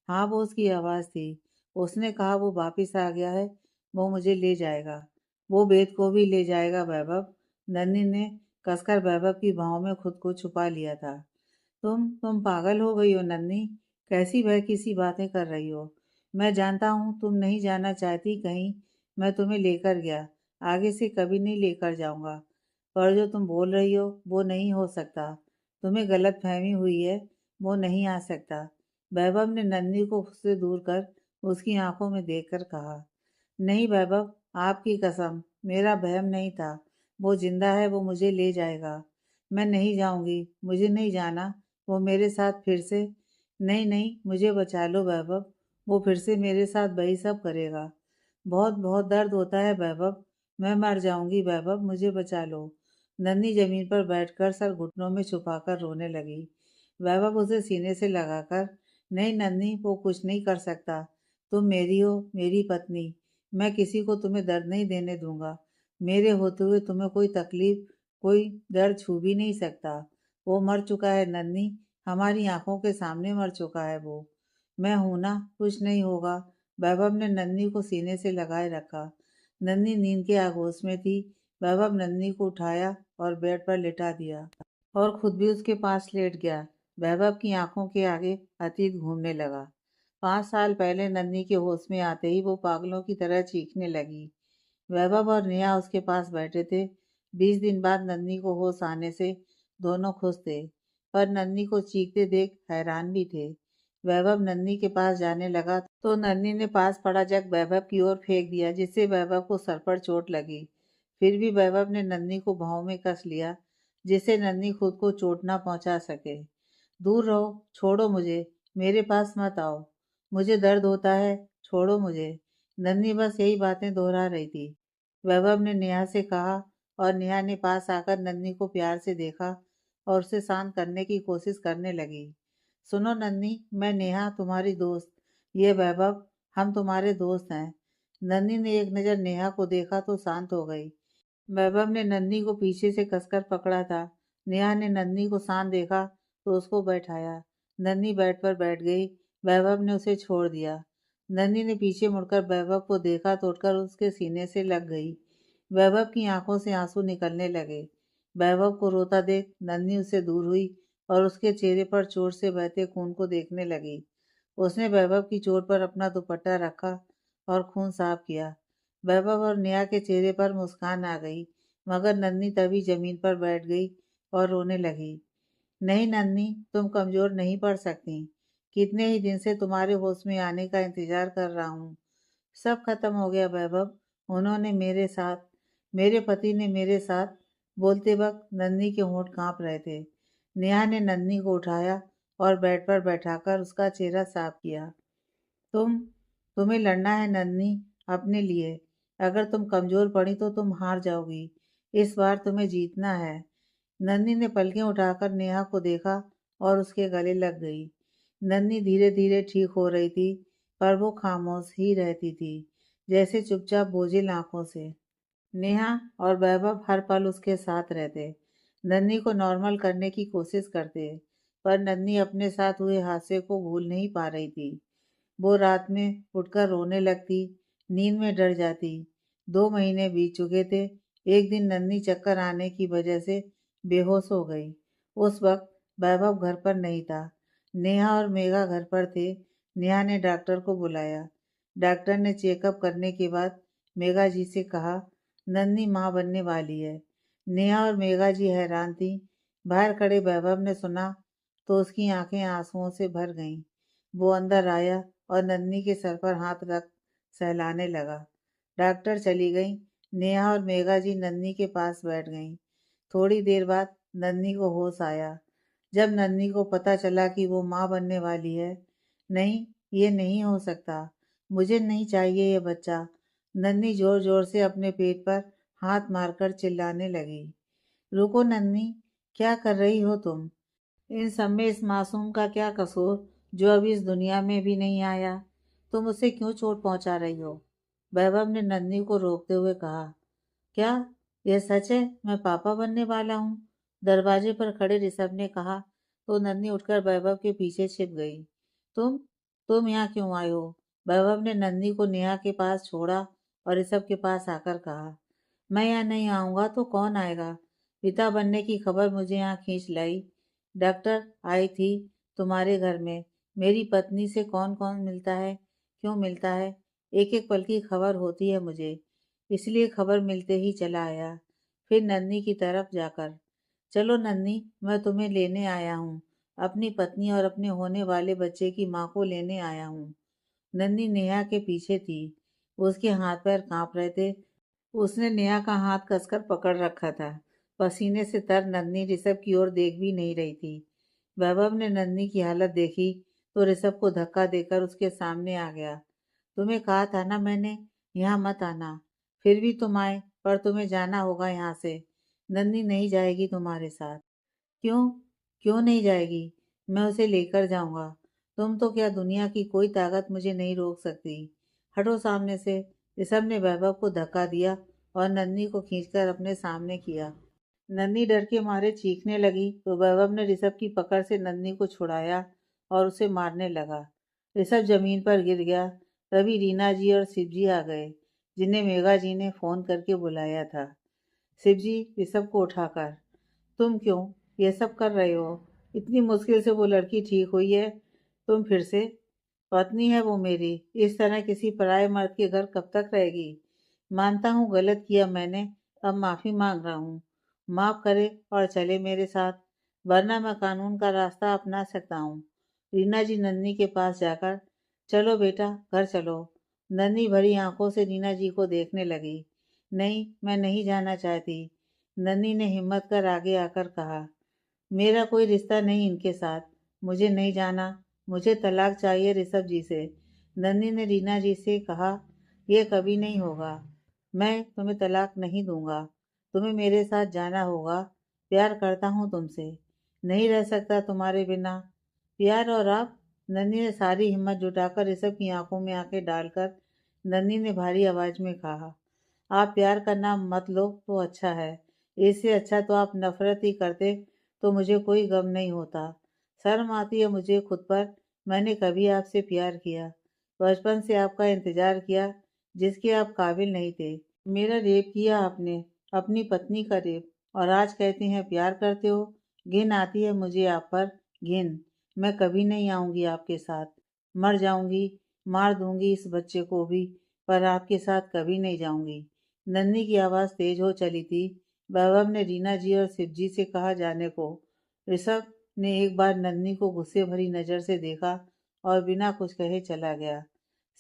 हाँ, वो उसकी आवाज थी। उसने कहा वो वापिस आ गया है, वो मुझे ले जाएगा। वो बेद को भी ले जाएगा वैभव। नन्ही ने कसकर वैभव की बाहों में खुद को छुपा लिया था। तुम पागल हो गई हो नन्ही। कैसी बहकी सी बातें कर रही हो? मैं जानता हूँ तुम नहीं जाना चाहती कहीं। मैं तुम्हें लेकर गया, आगे से कभी नहीं लेकर जाऊंगा। पर जो तुम बोल रही हो वो नहीं हो सकता। तुम्हें गलत फहमी हुई है, वो नहीं आ सकता। वैभव ने नन्ही को उससे दूर कर उसकी आंखों में देखकर कहा। नहीं वैभव, आपकी कसम, मेरा वहम नहीं था। वो जिंदा है, वो मुझे ले जाएगा। मैं नहीं जाऊंगी, मुझे नहीं जाना। वो मेरे साथ फिर से। नहीं नहीं, मुझे बचा लो वैभव। वो फिर से मेरे साथ वही सब करेगा। बहुत बहुत दर्द होता है वैभव। मैं मर जाऊंगी वैभव, मुझे बचा लो। नन्ही जमीन पर बैठकर सर घुटनों में छुपाकर रोने लगी। वैभव उसे सीने से लगाकर, नहीं नन्ही, वो कुछ नहीं कर सकता। तुम मेरी हो, मेरी पत्नी। मैं किसी को तुम्हें दर्द नहीं देने दूंगा। मेरे होते हुए तुम्हें कोई तकलीफ, कोई दर्द छू भी नहीं सकता। वो मर चुका है नन्ही, हमारी आंखों के सामने मर चुका है वो। मैं हूं ना, कुछ नहीं होगा। वैभव ने नन्ही को सीने से लगाए रखा। नन्ही नींद के आगोश में थी। वैभव नन्ही को उठाया और बेड पर लेटा दिया और खुद भी उसके पास लेट गया। वैभव की आंखों के आगे अतीत घूमने लगा। 5 साल पहले नन्ही के होश में आते ही वो पागलों की तरह चीखने लगी। वैभव और नेहा उसके पास बैठे थे। 20 दिन बाद नन्ही को होश आने से दोनों खुश थे, पर नन्ही को चीखते देख हैरान भी थे। वैभव नन्ही के पास जाने लगा तो नन्ही ने पास पड़ा जग वैभव की ओर फेंक दिया, जिससे वैभव को सर पर चोट लगी। फिर भी वैभव ने नन्ही को बाहों में कस लिया, जिससे नन्ही खुद को चोट न पहुंचा सके। दूर रहो, छोड़ो मुझे, मेरे पास मत आओ, मुझे दर्द होता है, छोड़ो मुझे। नन्ही बस यही बातें दोहरा रही थी। वैभव ने नेहा से कहा और नेहा ने पास आकर नन्ही को प्यार से देखा और उसे शांत करने की कोशिश करने लगी। सुनो नन्ही, मैं नेहा तुम्हारी दोस्त। ये वैभव, हम तुम्हारे दोस्त हैं। नन्ही ने एक नज़र नेहा को देखा तो शांत हो गई। वैभव ने नन्ही को पीछे से कसकर पकड़ा था। नेहा ने नन्ही को शांत देखा तो उसको बैठाया। नन्ही बेड पर बैठ गई। वैभव ने उसे छोड़ दिया। नन्ही ने पीछे मुड़कर वैभव को देखा तो उठकर उसके सीने से लग गई। वैभव की आंखों से आंसू निकलने लगे। वैभव को रोता देख नन्ही उससे दूर हुई और उसके चेहरे पर चोट से बहते खून को देखने लगी। उसने वैभव की चोट पर अपना दुपट्टा रखा और खून साफ किया। वैभव और नेहा के चेहरे पर मुस्कान आ गई, मगर नन्ही तभी जमीन पर बैठ गई और रोने लगी। नहीं नन्ही, तुम कमजोर नहीं पड़ सकती। कितने ही दिन से तुम्हारे होश में आने का इंतजार कर रहा हूँ। सब खत्म हो गया वैभव। उन्होंने मेरे साथ, मेरे पति ने मेरे साथ। बोलते वक्त नन्ही के होंठ कांप रहे थे। नेहा ने नन्ही को उठाया और बेड पर बैठाकर उसका चेहरा साफ किया। तुम्हें लड़ना है नन्ही, अपने लिए। अगर तुम कमजोर पड़ी तो तुम हार जाओगी। इस बार तुम्हें जीतना है। नन्ही ने पलकें उठाकर नेहा को देखा और उसके गले लग गई। नन्ही धीरे धीरे ठीक हो रही थी, पर वो खामोश ही रहती थी, जैसे चुपचाप बोझिल आंखों से। नेहा और वैभव हर पल उसके साथ रहते, नन्ही को नॉर्मल करने की कोशिश करते, पर नन्ही अपने साथ हुए हादसे को भूल नहीं पा रही थी। वो रात में उठकर रोने लगती, नींद में डर जाती। 2 महीने बीत चुके थे। एक दिन नन्ही चक्कर आने की वजह से बेहोश हो गई। उस वक्त वैभव घर पर नहीं था। नेहा और मेघा घर पर थे। नेहा ने डॉक्टर को बुलाया। डॉक्टर ने चेकअप करने के बाद मेघा जी से कहा, नन्ही माँ बनने वाली है। नेहा और मेघा जी हैरान थी। बाहर खड़े वैभव ने सुना तो उसकी आंखें आंसुओं से भर गईं। वो अंदर आया और नन्ही के सर पर हाथ रख सहलाने लगा। डॉक्टर चली गई। नेहा और मेघा जी नन्ही के पास बैठ गईं। थोड़ी देर बाद नन्ही को होश आया। जब नन्ही को पता चला कि वो माँ बनने वाली है, नहीं, ये नहीं हो सकता, मुझे नहीं चाहिए ये बच्चा। नन्ही जोर जोर से अपने पेट पर हाथ मारकर चिल्लाने लगी। रुको नन्ही, क्या कर रही हो तुम? इन सब में इस मासूम का क्या कसूर, जो अभी इस दुनिया में भी नहीं आया? तुम उसे क्यों चोट पहुंचा रही हो? वैभव ने नन्ही को रोकते हुए कहा। क्या यह सच है, मैं पापा बनने वाला हूँ? दरवाजे पर खड़े ऋषभ ने कहा तो नन्ही उठकर वैभव के पीछे छिप गई। तुम तुम यहाँ क्यों आए हो? वैभव ने नन्ही को नेहा के पास छोड़ा और ऋषभ के पास आकर कहा, मैं यहाँ नहीं आऊंगा तो कौन आएगा? पिता बनने की खबर मुझे यहाँ खींच लाई। डॉक्टर आई थी तुम्हारे घर में। मेरी पत्नी से कौन कौन मिलता है, क्यों मिलता है, एक एक पल की खबर होती है मुझे, इसलिए खबर मिलते ही चला आया। फिर नन्ही की तरफ जाकर, चलो नन्ही, मैं तुम्हें लेने आया हूँ। अपनी पत्नी और अपने होने वाले बच्चे की माँ को लेने आया हूँ। नन्ही नेहा के पीछे थी। उसके हाथ पैर कांप रहे थे। उसने नेहा का हाथ कसकर पकड़ रखा था। पसीने से तर नन्ही ऋषभ की ओर देख भी नहीं रही थी। वैभव ने नन्ही की हालत देखी तो ऋषभ को धक्का देकर उसके सामने आ गया। तुम्हें कहा था ना मैंने, यहाँ मत आना। फिर भी तुम आए, पर तुम्हें जाना होगा यहाँ से। नन्ही नहीं जाएगी तुम्हारे साथ। क्यों? क्यों नहीं जाएगी? मैं उसे लेकर जाऊंगा। तुम तो क्या, दुनिया की कोई ताकत मुझे नहीं रोक सकती। हटो सामने से। ऋषभ ने वैभव को धक्का दिया और नन्ही को खींचकर अपने सामने किया। नन्ही डर के मारे चीखने लगी तो वैभव ने ऋषभ की पकड़ से नन्ही को छुड़ाया और उसे मारने लगा। ऋषभ जमीन पर गिर गया। तभी रीना जी और शिव जी आ गए, जिन्हें मेघा जी ने फोन करके बुलाया था। शिव जी ऋषभ को उठाकर, तुम क्यों ये सब कर रहे हो? इतनी मुश्किल से वो लड़की ठीक हुई है, तुम फिर से? पत्नी है वो मेरी, इस तरह किसी पराये मर्द के घर कब तक रहेगी? मानता हूँ गलत किया मैंने, अब माफी मांग रहा हूँ। माफ करे और चले मेरे साथ, वरना मैं कानून का रास्ता अपना सकता हूँ। रीना जी नन्ही के पास जाकर, चलो बेटा घर चलो। नन्ही भरी आंखों से रीना जी को देखने लगी। नहीं, मैं नहीं जाना चाहती। नन्ही ने हिम्मत कर आगे आकर कहा, मेरा कोई रिश्ता नहीं इनके साथ, मुझे नहीं जाना। मुझे तलाक चाहिए ऋषभ जी से। नन्ही ने रीना जी से कहा, यह कभी नहीं होगा। मैं तुम्हें तलाक नहीं दूंगा। तुम्हें मेरे साथ जाना होगा। प्यार करता हूँ तुमसे, नहीं रह सकता तुम्हारे बिना। प्यार और आप? नन्ही ने सारी हिम्मत जुटाकर ऋषभ की आंखों में आंखें डालकर नन्ही ने भारी आवाज में कहा, आप प्यार का नाम मत लो तो अच्छा है। इससे अच्छा तो आप नफरत ही करते तो मुझे कोई गम नहीं होता। शर्म आती है मुझे खुद पर। मैंने कभी आपसे प्यार किया? बचपन से आपका इंतजार किया, जिसके आप काबिल नहीं थे। मेरा रेप किया आपने, अपनी पत्नी का रेप, और आज कहते हैं प्यार करते हो। घिन आती है मुझे आप पर, घिन। मैं कभी नहीं आऊंगी आपके साथ। मर जाऊंगी, मार दूंगी इस बच्चे को भी, पर आपके साथ कभी नहीं जाऊंगी। नन्ही की आवाज़ तेज हो चली थी। वैभव ने रीना जी और शिव जी से कहा जाने को। ऋषभ ने एक बार नन्ही को गुस्से भरी नज़र से देखा और बिना कुछ कहे चला गया।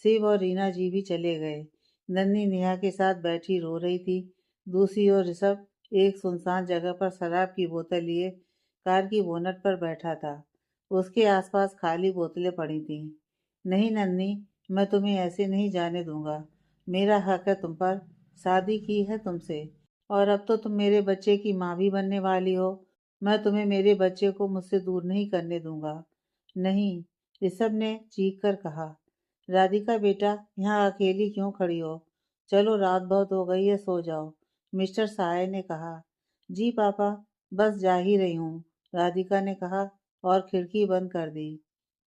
शिव और रीना जी भी चले गए। नन्ही नेहा के साथ बैठी रो रही थी। दूसरी ओर ऋषभ एक सुनसान जगह पर शराब की बोतल लिए कार की बोनट पर बैठा था। उसके आसपास खाली बोतलें पड़ी थीं। नहीं नन्ही, मैं तुम्हें ऐसे नहीं जाने दूंगा। मेरा हक है तुम पर, शादी की है तुमसे, और अब तो तुम मेरे बच्चे की माँ भी बनने वाली हो। मैं तुम्हें मेरे बच्चे को मुझसे दूर नहीं करने दूंगा। नहीं, ऋषभ ने चीख कर कहा। राधिका बेटा, यहाँ अकेली क्यों खड़ी हो? चलो रात बहुत हो गई है, सो जाओ, मिस्टर साय ने कहा। जी पापा, बस जा ही रही हूँ, राधिका ने कहा और खिड़की बंद कर दी।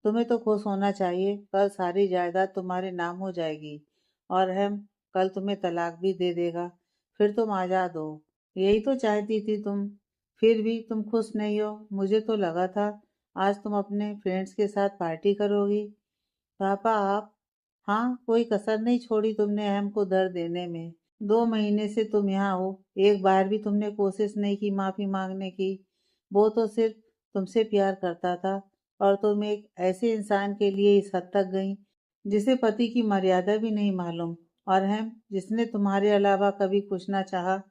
तुम्हें तो खुश होना चाहिए, कल सारी जायदाद तुम्हारे नाम हो जाएगी और हम कल तुम्हें तलाक भी दे देगा। फिर तुम आजाद हो। यही तो चाहती थी तुम। फिर भी तुम खुश नहीं हो। मुझे तो लगा था आज तुम अपने फ्रेंड्स के साथ पार्टी करोगी। पापा आप, हाँ, कोई कसर नहीं छोड़ी तुमने अहम को दर्द देने में। 2 महीने से तुम यहाँ हो, एक बार भी तुमने कोशिश नहीं की माफी मांगने की। वो तो सिर्फ तुमसे प्यार करता था, और तुम एक ऐसे इंसान के लिए इस हद तक गई जिसे पति की मर्यादा भी नहीं मालूम। और हम जिसने तुम्हारे अलावा कभी कुछ ना चाहा,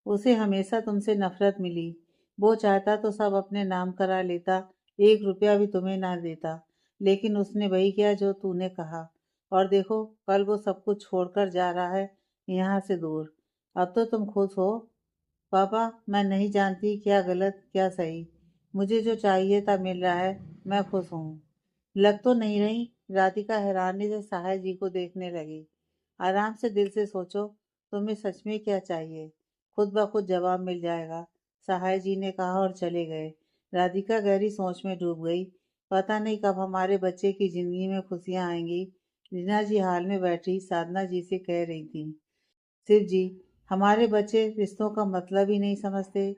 उसे हमेशा तुमसे नफरत मिली। वो चाहता तो सब अपने नाम करा लेता, 1 रुपया भी तुम्हें ना देता, लेकिन उसने वही किया जो तूने कहा। और देखो, कल वो सब कुछ छोड़कर जा रहा है, यहाँ से दूर। अब तो तुम खुश हो। पापा, मैं नहीं जानती क्या गलत क्या सही। मुझे जो चाहिए था मिल रहा है, मैं खुश हूँ। लग तो नहीं रही। राधिका हैरानी से साहय जी को देखने लगी। आराम से दिल से सोचो, तुम्हें सच में क्या चाहिए, खुद ब खुद जवाब मिल जाएगा, सहाय जी ने कहा और चले गए। राधिका गहरी सोच में डूब गई। पता नहीं कब हमारे बच्चे की जिंदगी में खुशियां आएंगी। रीना जी हाल में बैठी साधना जी से कह रही थी। शिव जी, हमारे बच्चे रिश्तों का मतलब ही नहीं समझते।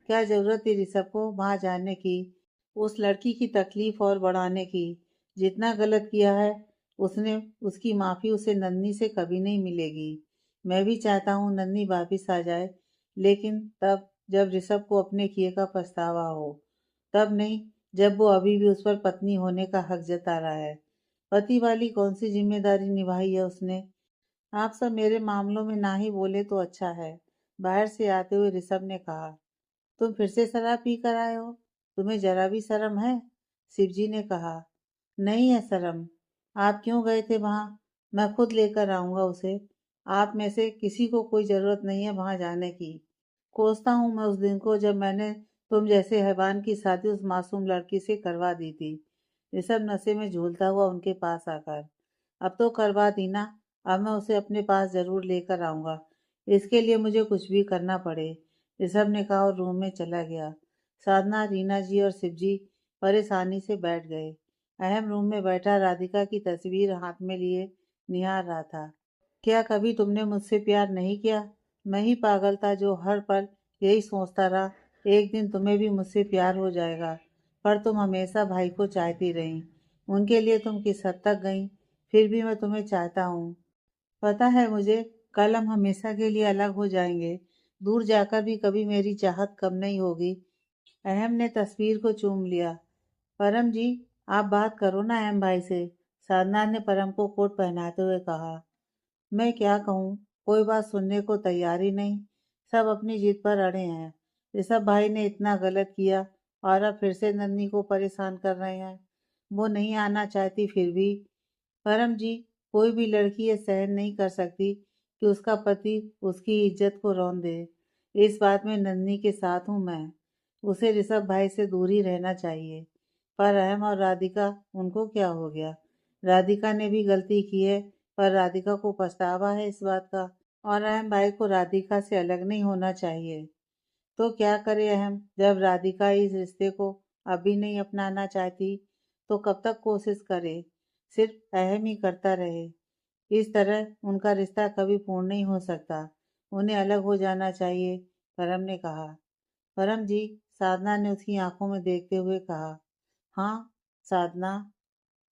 क्या जरूरत थी ऋषभ को वहां जाने की, उस लड़की की तकलीफ और बढ़ाने की। जितना गलत किया है उसने, उसकी माफी उसे नन्ही से कभी नहीं मिलेगी। मैं भी चाहता हूँ नन्ही वापिस आ जाए, लेकिन तब जब ऋषभ को अपने किए का पछतावा हो। तब नहीं, जब वो अभी भी उस पर पत्नी होने का हक जता रहा है। पति वाली कौन सी जिम्मेदारी निभाई है उसने? आप सब मेरे मामलों में ना ही बोले तो अच्छा है, बाहर से आते हुए ऋषभ ने कहा। तुम फिर से शराब पी कर आए हो? तुम्हें जरा भी शर्म है? शिवजी ने कहा। नहीं है शर्म। आप क्यों गए थे वहां? मैं खुद लेकर आऊंगा उसे। आप में से किसी को कोई जरूरत नहीं है वहां जाने की। कोसता हूँ मैं उस दिन को जब मैंने तुम जैसे हैवान की शादी उस मासूम लड़की से करवा दी थी। ऋषभ नशे में झूलता हुआ उनके पास आकर। अब तो करवा दी ना, अब मैं उसे अपने पास जरूर लेकर आऊंगा, इसके लिए मुझे कुछ भी करना पड़े, ऋषभ ने कहा और रूम में चला गया। साधना, रीना जी और शिव जी परेशानी से बैठ गए। अहम रूम में बैठा राधिका की तस्वीर हाथ में लिए निहार रहा था। क्या कभी तुमने मुझसे प्यार नहीं किया? मैं ही पागल था जो हर पल यही सोचता रहा, एक दिन तुम्हें भी मुझसे प्यार हो जाएगा। पर तुम हमेशा भाई को चाहती रही। उनके लिए तुम किस हद तक गई, फिर भी मैं तुम्हें चाहता हूँ। पता है मुझे, कल हम हमेशा के लिए अलग हो जाएंगे। दूर जाकर भी कभी मेरी चाहत कम नहीं होगी। अहम ने तस्वीर को चूम लिया। परम जी, आप बात करो ना अहम भाई से, साधना ने परम को कोट पहनाते हुए कहा। मैं क्या कहूँ, कोई बात सुनने को तैयार ही नहीं। सब अपनी जिद पर अड़े हैं। ऋषभ भाई ने इतना गलत किया और अब फिर से नन्ही को परेशान कर रहे हैं। वो नहीं आना चाहती फिर भी। परम जी, कोई भी लड़की ये सहन नहीं कर सकती कि उसका पति उसकी इज्जत को रौंद दे। इस बात में नन्ही के साथ हूँ मैं। उसे ऋषभ भाई से दूर ही रहना चाहिए। पर अहम और राधिका, उनको क्या हो गया? राधिका ने भी गलती की है, पर राधिका को पछतावा है इस बात का। और अहम भाई को राधिका से अलग नहीं होना चाहिए। तो क्या करे अहम, जब राधिका इस रिश्ते को अभी नहीं अपनाना चाहती, तो कब तक कोशिश करे? सिर्फ अहम ही करता रहे। इस तरह उनका रिश्ता कभी पूर्ण नहीं हो सकता। उन्हें अलग हो जाना चाहिए, परम ने कहा। परम जी, साधना ने उसकी आंखों में देखते हुए कहा। हाँ साधना,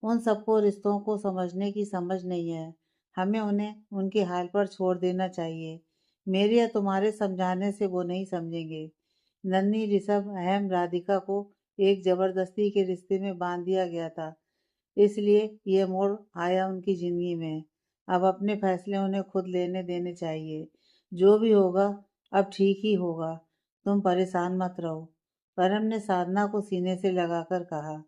उन सबको रिश्तों को समझने की समझ नहीं है। हमें उन्हें उनके हाल पर छोड़ देना चाहिए। मेरे या तुम्हारे समझाने से वो नहीं समझेंगे। नन्ही ऋषभ अहम राधिका को एक जबरदस्ती के रिश्ते में बांध दिया गया था, इसलिए ये मोड़ आया उनकी जिंदगी में। अब अपने फैसले उन्हें खुद लेने देने चाहिए। जो भी होगा अब ठीक ही होगा। तुम परेशान मत रहो। परम ने साधना को सीने से लगाकर कहा।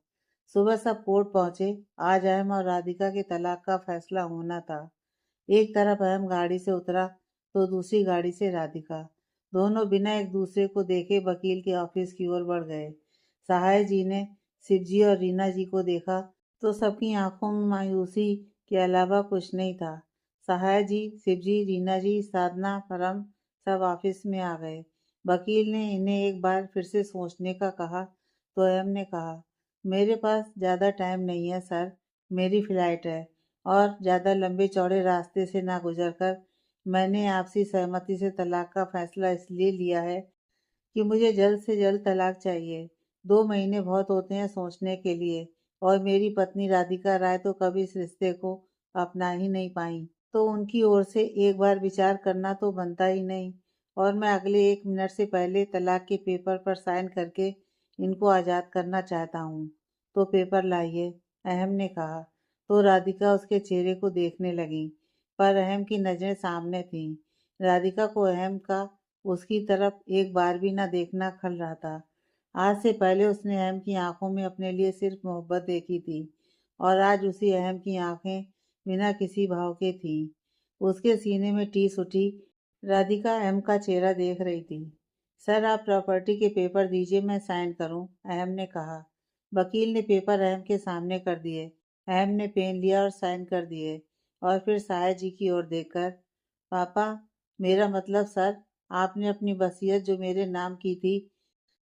सुबह सब कोर्ट पहुंचे। आज अहम और राधिका के तलाक का फैसला होना था। एक तरफ अहम गाड़ी से उतरा तो दूसरी गाड़ी से राधिका। दोनों बिना एक दूसरे को देखे वकील के ऑफिस की ओर बढ़ गए। सहाय जी ने शिवजी और रीना जी को देखा तो सबकी आंखों में मायूसी के अलावा कुछ नहीं था। सहाय जी, शिवजी, रीना जी, साधना, परम सब ऑफिस में आ गए। वकील ने इन्हें एक बार फिर से सोचने का कहा तो अहम ने कहा, मेरे पास ज़्यादा टाइम नहीं है सर। मेरी फ्लाइट है और ज़्यादा लंबे चौड़े रास्ते से ना गुजरकर मैंने आपसी सहमति से तलाक का फैसला इसलिए लिया है कि मुझे जल्द से जल्द तलाक चाहिए। 2 महीने बहुत होते हैं सोचने के लिए, और मेरी पत्नी राधिका राय तो कभी इस रिश्ते को अपना ही नहीं पाई, तो उनकी ओर से एक बार विचार करना तो बनता ही नहीं। और मैं अगले 1 मिनट से पहले तलाक के पेपर पर साइन करके इनको आज़ाद करना चाहता हूँ। तो पेपर लाइए, अहम ने कहा। तो राधिका उसके चेहरे को देखने लगी, पर अहम की नज़रें सामने थीं। राधिका को अहम का उसकी तरफ एक बार भी न देखना खल रहा था। आज से पहले उसने अहम की आंखों में अपने लिए सिर्फ मोहब्बत देखी थी, और आज उसी अहम की आंखें बिना किसी भाव के थीं। उसके सीने में टीस उठी। राधिका अहम का चेहरा देख रही थी। सर, आप प्रॉपर्टी के पेपर दीजिए, मैं साइन करूं, अहम ने कहा। वकील ने पेपर अहम के सामने कर दिए। अहम ने पेन लिया और साइन कर दिए, और फिर साया जी की ओर देखकर, पापा, मेरा मतलब सर, आपने अपनी वसीयत जो मेरे नाम की थी,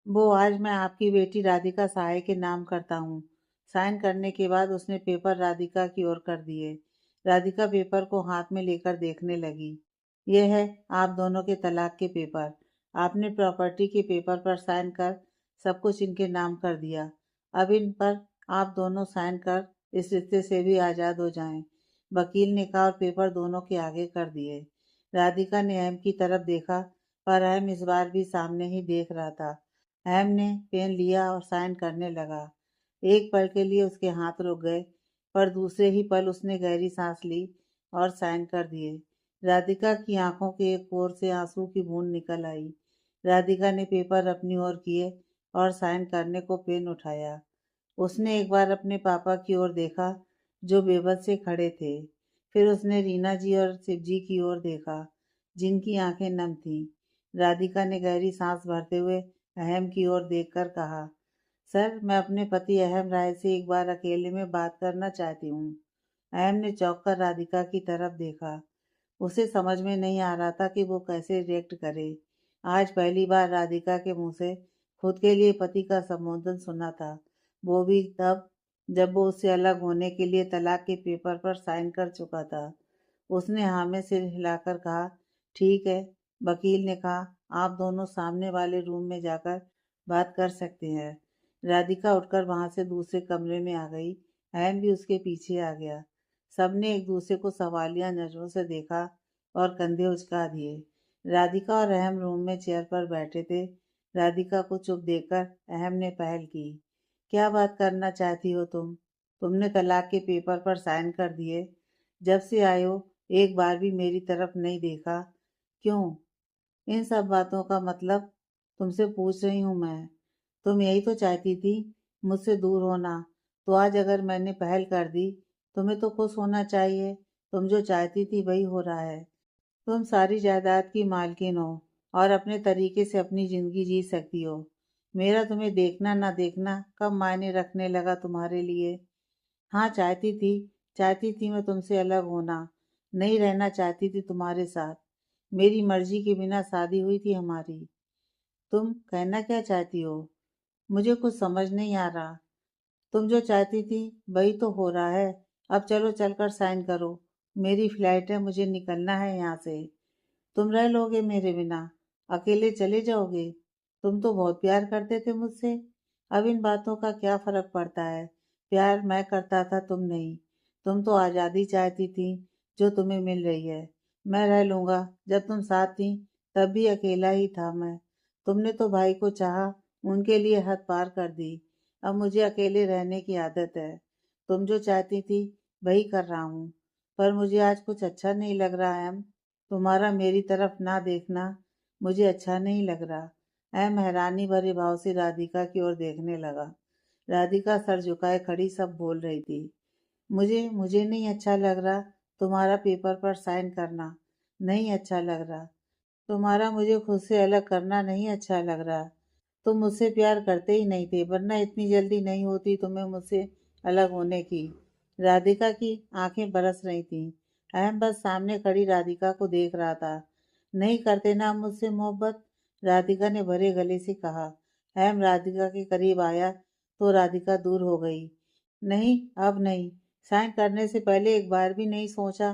वो आज मैं आपकी बेटी राधिका सहाय के नाम करता हूँ। साइन करने के बाद उसने पेपर राधिका की ओर कर दिए। राधिका पेपर को हाथ में लेकर देखने लगी। यह है आप दोनों के तलाक के पेपर। आपने प्रॉपर्टी के पेपर पर साइन कर सब कुछ इनके नाम कर दिया। अब इन पर आप दोनों साइन कर इस रिश्ते से भी आज़ाद हो जाएं। वकील ने कहा और पेपर दोनों के आगे कर दिए। राधिका ने अहम की तरफ देखा, पर अहम इस बार भी सामने ही देख रहा था। अहम ने पेन लिया और साइन करने लगा। एक पल के लिए उसके हाथ रुक गए, पर दूसरे ही पल उसने गहरी सांस ली और साइन कर दिए। राधिका की आंखों के एक ओर से आंसू की बूंद निकल आई। राधिका ने पेपर अपनी ओर किए और साइन करने को पेन उठाया। उसने एक बार अपने पापा की ओर देखा, जो बेबस से खड़े थे। फिर उसने रीना जी और शिवजी की ओर देखा, जिनकी आंखें नम थीं। राधिका ने गहरी सांस भरते हुए अहम की ओर देखकर कहा, सर, मैं अपने पति अहम राय से एक बार अकेले में बात करना चाहती हूँ। अहम ने चौंक कर राधिका की तरफ देखा। उसे समझ में नहीं आ रहा था कि वो कैसे रिएक्ट करे। आज पहली बार राधिका के मुंह से खुद के लिए पति का संबोधन सुना था, वो भी तब जब वो उससे अलग होने के लिए तलाक के पेपर पर साइन कर चुका था। उसने हाँ में सिर हिलाकर कहा, ठीक है। वकील ने कहा, आप दोनों सामने वाले रूम में जाकर बात कर सकते हैं। राधिका उठकर वहां से दूसरे कमरे में आ गई। अहम भी उसके पीछे आ गया। सबने एक दूसरे को सवालिया नजरों से देखा और कंधे उचका दिए। राधिका और अहम रूम में चेयर पर बैठे थे। राधिका को चुप देखकर अहम ने पहल की। क्या बात करना चाहती हो तुम? तुमने तलाक के पेपर पर साइन कर दिए। जब से आए हो एक बार भी मेरी तरफ नहीं देखा। क्यों? इन सब बातों का मतलब तुमसे पूछ रही हूँ मैं। तुम यही तो चाहती थी, मुझसे दूर होना। तो आज अगर मैंने पहल कर दी, तुम्हें तो खुश होना चाहिए। तुम जो चाहती थी वही हो रहा है। तुम सारी जायदाद की मालकिन हो और अपने तरीके से अपनी जिंदगी जी सकती हो। मेरा तुम्हें देखना ना देखना कब मायने रखने लगा तुम्हारे लिए? हाँ, चाहती थी मैं तुमसे अलग होना। नहीं रहना चाहती थी तुम्हारे साथ। मेरी मर्जी के बिना शादी हुई थी हमारी। तुम कहना क्या चाहती हो? मुझे कुछ समझ नहीं आ रहा। तुम जो चाहती थी वही तो हो रहा है। अब चलो, चलकर साइन करो। मेरी फ्लाइट है, मुझे निकलना है यहाँ से। तुम रह लोगे मेरे बिना? अकेले चले जाओगे? तुम तो बहुत प्यार करते थे मुझसे। अब इन बातों का क्या फर्क पड़ता है? प्यार मैं करता था, तुम नहीं। तुम तो आज़ादी चाहती थी जो तुम्हें मिल रही है। मैं रह लूँगा, जब तुम साथ थी तब भी अकेला ही था मैं। तुमने तो भाई को चाहा, उनके लिए हद पार कर दी। अब मुझे अकेले रहने की आदत है। तुम जो चाहती थी वही कर रहा हूँ। पर मुझे आज कुछ अच्छा नहीं लग रहा है। तुम्हारा मेरी तरफ ना देखना मुझे अच्छा नहीं लग रहा। हैरानी भरे भाव से राधिका की ओर देखने लगा। राधिका सर झुकाए खड़ी सब बोल रही थी। मुझे नहीं अच्छा लग रहा। तुम्हारा पेपर पर साइन करना नहीं अच्छा लग रहा। तुम्हारा मुझे खुद से अलग करना नहीं अच्छा लग रहा। तुम मुझसे प्यार करते ही नहीं थे, वरना इतनी जल्दी नहीं होती तुम्हें मुझसे अलग होने की। राधिका की आंखें बरस रही थीं। अहम बस सामने खड़ी राधिका को देख रहा था। नहीं करते ना मुझसे मोहब्बत? राधिका ने भरे गले से कहा। अहम राधिका के करीब आया तो राधिका दूर हो गई। नहीं, अब नहीं। साइन करने से पहले एक बार भी नहीं सोचा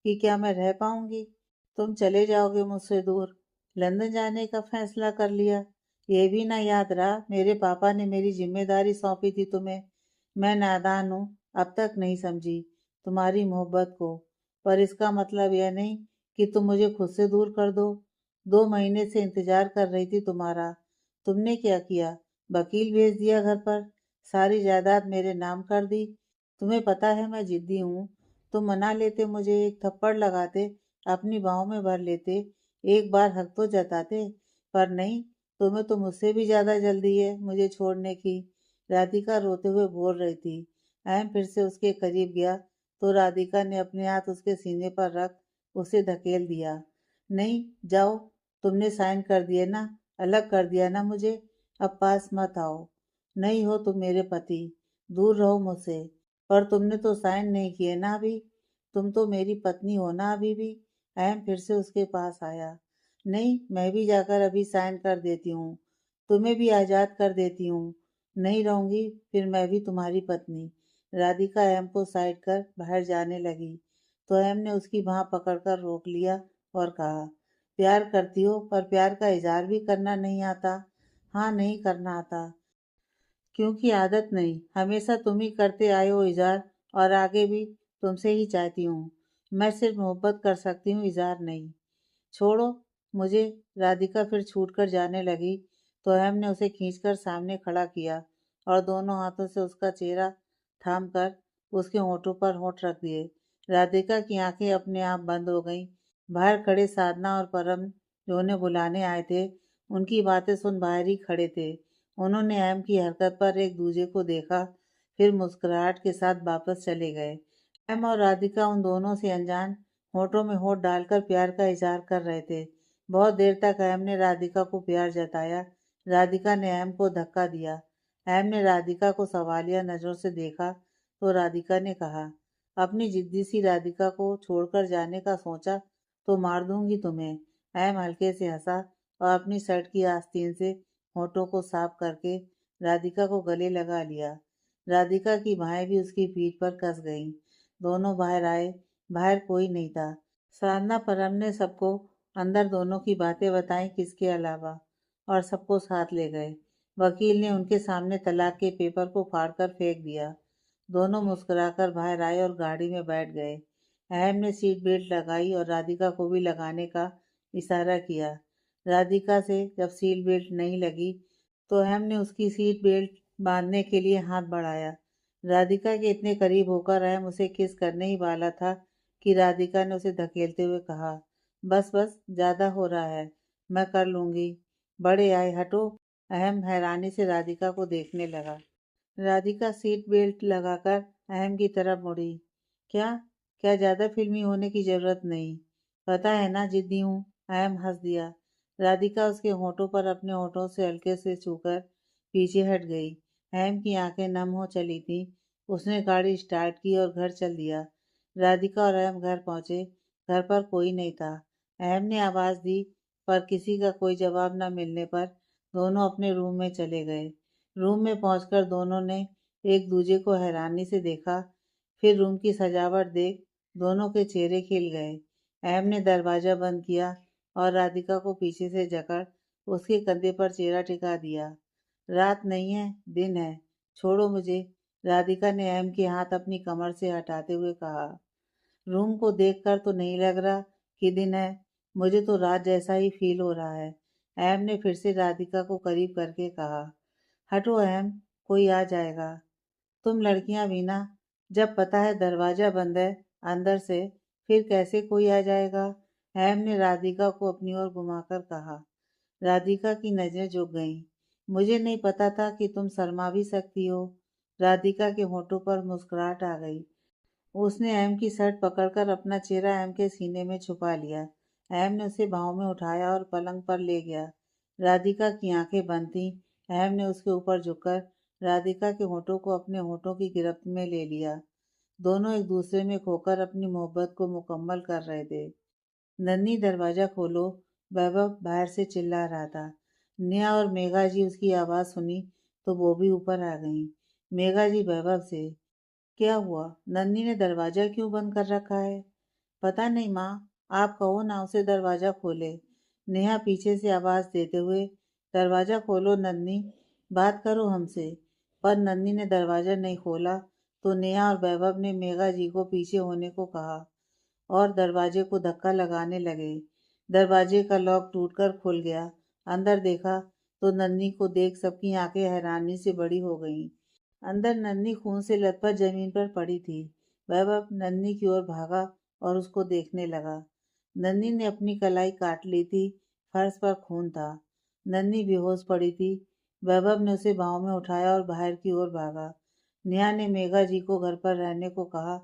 कि क्या मैं रह पाऊंगी? तुम चले जाओगे मुझसे दूर। लंदन जाने का फैसला कर लिया। ये भी ना याद रहा मेरे पापा ने मेरी जिम्मेदारी सौंपी थी तुम्हें। मैं नादान हूँ, अब तक नहीं समझी तुम्हारी मोहब्बत को। पर इसका मतलब यह नहीं कि तुम मुझे खुद से दूर कर दो। 2 महीने से इंतजार कर रही थी तुम्हारा। तुमने क्या किया? वकील भेज दिया घर पर। सारी जायदाद मेरे नाम कर दी। तुम्हें पता है मैं जिद्दी हूँ। तुम मना लेते, मुझे एक थप्पड़ लगाते, अपनी बाहों में भर लेते, एक बार हक तो जताते। पर नहीं, तुम्हें तो मुझसे भी ज्यादा जल्दी है मुझे छोड़ने की। राधिका रोते हुए बोल रही थी। अहम फिर से उसके करीब गया तो राधिका ने अपने हाथ उसके सीने पर रख उसे धकेल दिया। नहीं, जाओ। तुमने साइन कर दिए ना, अलग कर दिया ना मुझे। अब पास मत आओ। नहीं हो तुम मेरे पति, दूर रहो मुझसे। पर तुमने तो साइन नहीं किए ना अभी। तुम तो मेरी पत्नी हो ना अभी भी। अहम फिर से उसके पास आया। नहीं, मैं भी जाकर अभी साइन कर देती हूँ। तुम्हें भी आज़ाद कर देती हूँ। नहीं रहूंगी फिर मैं भी तुम्हारी पत्नी। राधिका अहम को साइड कर बाहर जाने लगी तो अहम ने उसकी बांह पकड़कर रोक लिया और कहा, प्यार करती हो पर प्यार का इजहार भी करना नहीं आता? हाँ, नहीं करना आता, क्योंकि आदत नहीं। हमेशा तुम ही करते आए हो इजहार, और आगे भी तुमसे ही चाहती हूँ। मैं सिर्फ मोहब्बत कर सकती हूँ, इजहार नहीं। छोड़ो मुझे। राधिका फिर छूटकर जाने लगी तो अहम ने उसे खींचकर सामने खड़ा किया और दोनों हाथों से उसका चेहरा थाम कर उसके होठों पर होठ रख दिए। राधिका की आंखें अपने आप बंद हो गईं। बाहर खड़े साधना और परम जो उन्हें बुलाने आए थे, उनकी बातें सुन बाहर ही खड़े थे। उन्होंने अहम की हरकत पर एक दूसरे को देखा, फिर मुस्कुराहट के साथ वापस चले गए। अहम और राधिका उन दोनों से अनजान होठों में होठ डालकर प्यार का इजहार कर रहे थे। बहुत देर तक अहम ने राधिका को प्यार जताया। राधिका ने अहम को धक्का दिया। अहम ने राधिका को सवालिया नजरों से देखा तो राधिका ने कहा, अपनी जिद्दी सी राधिका को छोड़कर जाने का सोचा तो मार दूंगी तुम्हें। अहम हल्के से हंसा और अपनी शर्ट की आस्तीन से होठों को साफ करके राधिका को गले लगा लिया। राधिका की बाहें भी उसकी पीठ पर कस गईं। दोनों बाहर आए। बाहर कोई नहीं था। साधना परम ने सबको अंदर दोनों की बातें बताई किसके अलावा, और सबको साथ ले गए। वकील ने उनके सामने तलाक के पेपर को फाड़कर फेंक दिया। दोनों मुस्कुराकर बाहर आए और गाड़ी में बैठ गए। अहम ने सीट बेल्ट लगाई और राधिका को भी लगाने का इशारा किया। राधिका से जब सीट बेल्ट नहीं लगी तो अहम ने उसकी सीट बेल्ट बांधने के लिए हाथ बढ़ाया। राधिका के इतने करीब होकर अहम उसे किस करने ही वाला था कि राधिका ने उसे धकेलते हुए कहा, बस बस, ज्यादा हो रहा है, मैं कर लूंगी। बड़े आए, हटो। अहम हैरानी से राधिका को देखने लगा। राधिका सीट बेल्ट लगाकर अहम की तरफ मुड़ी। क्या? क्या ज्यादा फिल्मी होने की जरूरत नहीं। पता है ना जिद्दी हूँ। अहम हंस दिया। राधिका उसके होठों पर अपने होठों से हल्के से छूकर पीछे हट गई। अहम की आंखें नम हो चली थीं। उसने गाड़ी स्टार्ट की और घर चल दिया। राधिका और अहम घर पहुंचे। घर पर कोई नहीं था। अहम ने आवाज दी पर किसी का कोई जवाब न मिलने पर दोनों अपने रूम में चले गए। रूम में पहुंचकर दोनों ने एक दूसरे को हैरानी से देखा। फिर रूम की सजावट देख दोनों के चेहरे खिल गए। अहम ने दरवाजा बंद किया और राधिका को पीछे से जकड़ उसके कंधे पर चेहरा टिका दिया। रात नहीं है, दिन है। छोड़ो मुझे। राधिका ने अहम के हाथ अपनी कमर से हटाते हुए कहा। रूम को देखकर तो नहीं लग रहा कि दिन है, मुझे तो रात जैसा ही फील हो रहा है। अहम ने फिर से राधिका को करीब करके कहा। हटो अहम, कोई आ जाएगा। तुम लड़कियां भी ना, जब पता है दरवाजा बंद है अंदर से, फिर कैसे कोई आ जाएगा? अहम ने राधिका को अपनी ओर घुमाकर कहा। राधिका की नजरें झुक गईं। मुझे नहीं पता था कि तुम शर्मा भी सकती हो। राधिका के होठों पर मुस्कुराहट आ गई। उसने अहम की शर्ट पकड़कर अपना चेहरा अहम के सीने में छुपा लिया। अहम ने उसे बाहों में उठाया और पलंग पर ले गया। राधिका की आंखें बंद थीं। अहम ने उसके ऊपर झुककर राधिका के होठों को अपने होठों की गिरफ्त में ले लिया। दोनों एक दूसरे में खोकर अपनी मोहब्बत को मुकम्मल कर रहे थे। नन्ही, दरवाजा खोलो, वैभव बाहर से चिल्ला रहा था। नेहा और मेघा जी उसकी आवाज सुनी तो वो भी ऊपर आ गईं। मेघा जी वैभव से, क्या हुआ? नन्ही ने दरवाजा क्यों बंद कर रखा है? पता नहीं माँ, आप कहो ना उसे दरवाजा खोले। नेहा पीछे से आवाज देते हुए, दरवाजा खोलो नन्ही, बात करो हमसे। पर नन्ही ने दरवाजा नहीं खोला तो नेहा और वैभव ने मेघा जी को पीछे होने को कहा और दरवाजे को धक्का लगाने लगे। दरवाजे का लॉक टूटकर खुल गया। अंदर देखा तो नन्ही को देख सबकी आंखें हैरानी से बड़ी हो गईं। अंदर नन्ही खून से लथपथ जमीन पर पड़ी थी। वैभव नन्ही की ओर भागा और उसको देखने लगा। नन्ही ने अपनी कलाई काट ली थी। फर्श पर खून था। नन्ही बेहोश पड़ी थी। वैभव ने उसे बाहों में उठाया और बाहर की ओर भागा। नेहा ने मेघा जी को घर पर रहने को कहा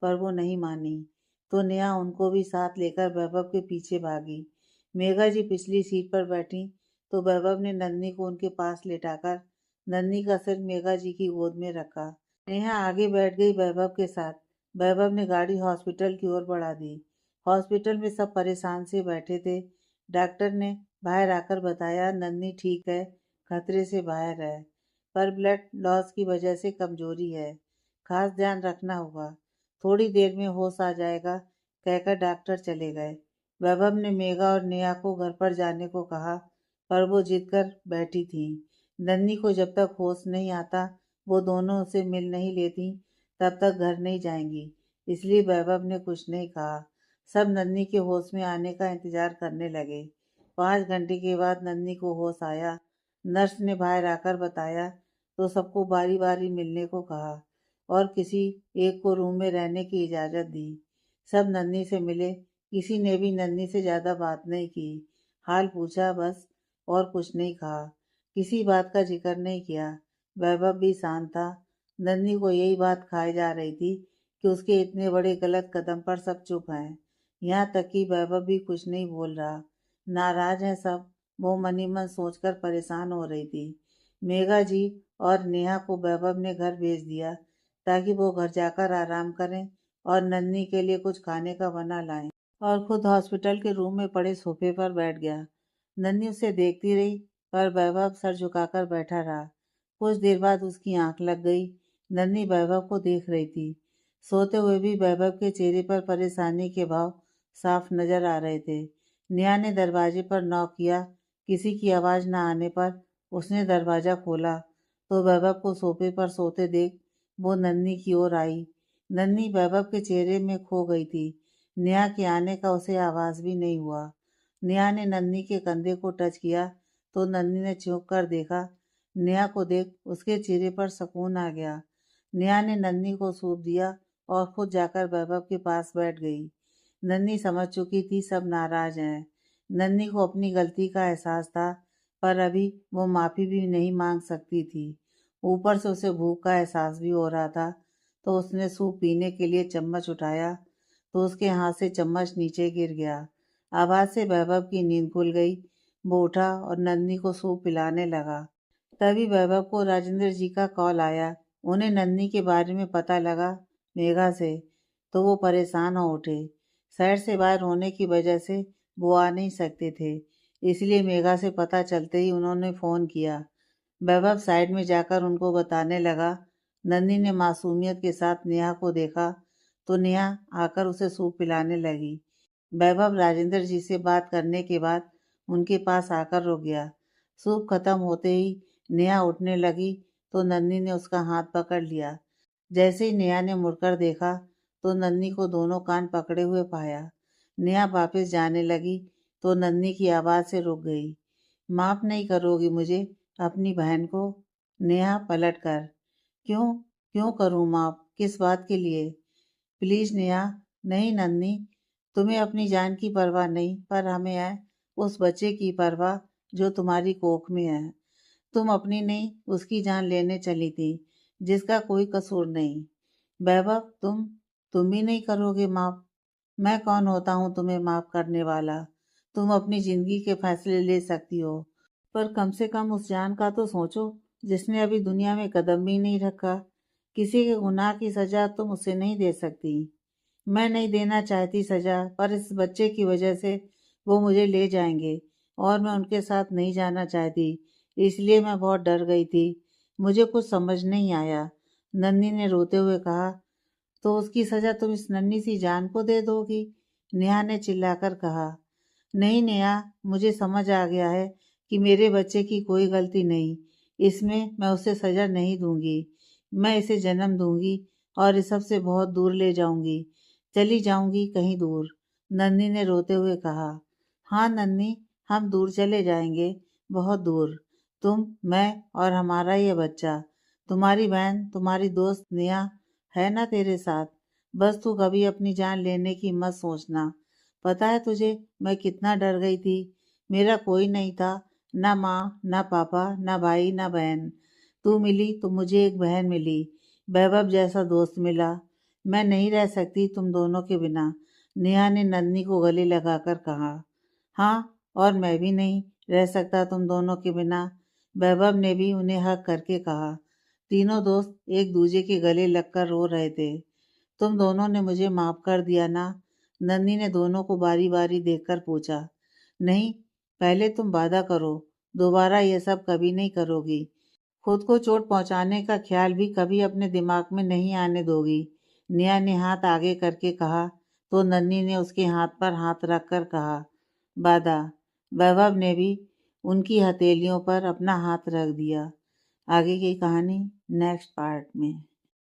पर वो नहीं मानी, तो नेहा उनको भी साथ लेकर वैभव के पीछे भागी। मेघा जी पिछली सीट पर बैठी तो वैभव ने नन्ही को उनके पास लेटाकर नन्ही का सिर मेघा जी की गोद में रखा। नेहा आगे बैठ गई वैभव के साथ। वैभव ने गाड़ी हॉस्पिटल की ओर बढ़ा दी। हॉस्पिटल में सब परेशान से बैठे थे। डॉक्टर ने बाहर आकर बताया नन्ही ठीक है, खतरे से बाहर है, पर ब्लड लॉस की वजह से कमजोरी है, खास ध्यान रखना होगा, थोड़ी देर में होश आ जाएगा, कहकर डॉक्टर चले गए। वैभव ने मेघा और नेहा को घर पर जाने को कहा पर वो जिद कर बैठी थी। नन्ही को जब तक होश नहीं आता वो दोनों उसे मिल नहीं लेती तब तक घर नहीं जाएंगी, इसलिए वैभव ने कुछ नहीं कहा। सब नन्ही के होश में आने का इंतजार करने लगे। 5 घंटे के बाद नन्ही को होश आया। नर्स ने बाहर आकर बताया तो सबको बारी बारी मिलने को कहा और किसी एक को रूम में रहने की इजाज़त दी। सब नन्ही से मिले। किसी ने भी नन्ही से ज़्यादा बात नहीं की। हाल पूछा बस, और कुछ नहीं कहा। किसी बात का जिक्र नहीं किया। वैभव भी शांत था। नन्ही को यही बात खाई जा रही थी कि उसके इतने बड़े गलत कदम पर सब चुप हैं। यहाँ तक कि वैभव भी कुछ नहीं बोल रहा। नाराज हैं सब, वो मन ही मन सोचकर परेशान हो रही थी। मेघा जी और नेहा को वैभव ने घर भेज दिया ताकि वो घर जाकर आराम करें और नन्ही के लिए कुछ खाने का बना लाएं, और खुद हॉस्पिटल के रूम में पड़े सोफे पर बैठ गया। नन्ही उसे देखती रही पर वैभव सर झुकाकर बैठा रहा। कुछ देर बाद उसकी आंख लग गई। नन्ही वैभव को देख रही थी। सोते हुए भी वैभव के चेहरे पर परेशानी के भाव साफ नजर आ रहे थे। नेहा ने दरवाजे पर नॉक किया। किसी की आवाज न आने पर उसने दरवाजा खोला तो वैभव को सोफे पर सोते देख वो नन्ही की ओर आई। नन्ही वैभव के चेहरे में खो गई थी। नेहा के आने का उसे आवाज भी नहीं हुआ। नेहा ने नन्ही के कंधे को टच किया तो नन्ही ने चौंक कर देखा। नेहा को देख उसके चेहरे पर सुकून आ गया। नेहा ने नन्ही को सूप दिया और खुद जाकर वैभव के पास बैठ गई। नन्ही समझ चुकी थी सब नाराज हैं। नन्ही को अपनी गलती का एहसास था पर अभी वो माफी भी नहीं मांग सकती थी। ऊपर से उसे भूख का एहसास भी हो रहा था तो उसने सूप पीने के लिए चम्मच उठाया तो उसके हाथ से चम्मच नीचे गिर गया। आवाज से वैभव की नींद खुल गई। वो उठा और नन्ही को सूप पिलाने लगा। तभी वैभव को राजेंद्र जी का कॉल आया। उन्हें नन्ही के बारे में पता लगा मेघा से, तो वो परेशान हो उठे। शहर से बाहर होने की वजह से वो आ नहीं सकते थे, इसलिए मेघा से पता चलते ही उन्होंने फ़ोन किया। वैभव साइड में जाकर उनको बताने लगा। नन्ही ने मासूमियत के साथ नेहा को देखा तो नेहा आकर उसे सूप पिलाने लगी। वैभव राजेंद्र जी से बात करने के बाद उनके पास आकर रुक गया। सूप खत्म होते ही नेहा उठने लगी तो नन्ही ने उसका हाथ पकड़ लिया। जैसे ही नेहा ने मुड़कर देखा तो नन्ही को दोनों कान पकड़े हुए पाया। नेहा वापस जाने लगी तो नन्ही की आवाज़ से रुक गई। माफ़ नहीं करोगी मुझे, अपनी बहन को? नेहा पलट कर, क्यों क्यों करूँ माफ़? किस बात के लिए? प्लीज़ नेहा। नहीं नन्ही, तुम्हें अपनी जान की परवाह नहीं, पर हमें है उस बच्चे की परवाह जो तुम्हारी कोख में है। तुम अपनी नहीं, उसकी जान लेने चली थी, जिसका कोई कसूर नहीं। वैभव, तुम भी नहीं करोगे माफ़? मैं कौन होता हूँ तुम्हें माफ़ करने वाला? तुम अपनी ज़िंदगी के फैसले ले सकती हो, पर कम से कम उस जान का तो सोचो जिसने अभी दुनिया में कदम भी नहीं रखा। किसी के गुनाह की सज़ा तुम उसे नहीं दे सकती। मैं नहीं देना चाहती सज़ा, पर इस बच्चे की वजह से वो मुझे ले जाएंगे और मैं उनके साथ नहीं जाना चाहती, इसलिए मैं बहुत डर गई थी। मुझे कुछ समझ नहीं आया। नन्ही ने रोते हुए कहा, तो उसकी सज़ा तुम इस नन्ही सी जान को दे दोगी? नेहा ने चिल्लाकर कहा। नहीं नेहा, मुझे समझ आ गया है कि मेरे बच्चे की कोई गलती नहीं। इसमें मैं उसे सज़ा नहीं दूंगी। मैं इसे जन्म दूंगी और इस सब से बहुत दूर ले जाऊंगी। चली जाऊंगी कहीं दूर। नन्ही ने रोते हुए कहा। हाँ नन्ही, हम दूर चले जाएंगे, बहुत दूर। तुम, मैं और हमारा ये बच्चा। तुम्हारी बहन, तुम्हारी दोस्त नेहा है ना तेरे साथ? बस तू कभी अपनी जान लेने की मत सोचना। पता है तुझे मैं कितना डर गई थी। मेरा कोई नहीं था, ना माँ, ना पापा, ना भाई, ना बहन। तू मिली तो मुझे एक बहन मिली, वैभव जैसा दोस्त मिला। मैं नहीं रह सकती तुम दोनों के बिना, नेहा ने नन्ही को गले लगाकर कहा। हाँ, और मैं भी नहीं रह सकता तुम दोनों के बिना, वैभव ने भी उन्हें हक करके कहा। तीनों दोस्त एक दूसरे के गले लगकर रो रहे थे। तुम दोनों ने मुझे माफ कर दिया ना? नन्ही ने दोनों को बारी बारी देखकर पूछा। नहीं, पहले तुम वादा करो, दोबारा ये सब कभी नहीं करोगी। खुद को चोट पहुंचाने का ख्याल भी कभी अपने दिमाग में नहीं आने दोगी। नेहा ने हाथ आगे करके कहा तो नन्ही ने उसके हाथ पर हाथ रखकर कहा, वादा। वैभव ने भी उनकी हथेलियों पर अपना हाथ रख दिया। आगे की कहानी नेक्स्ट पार्ट में।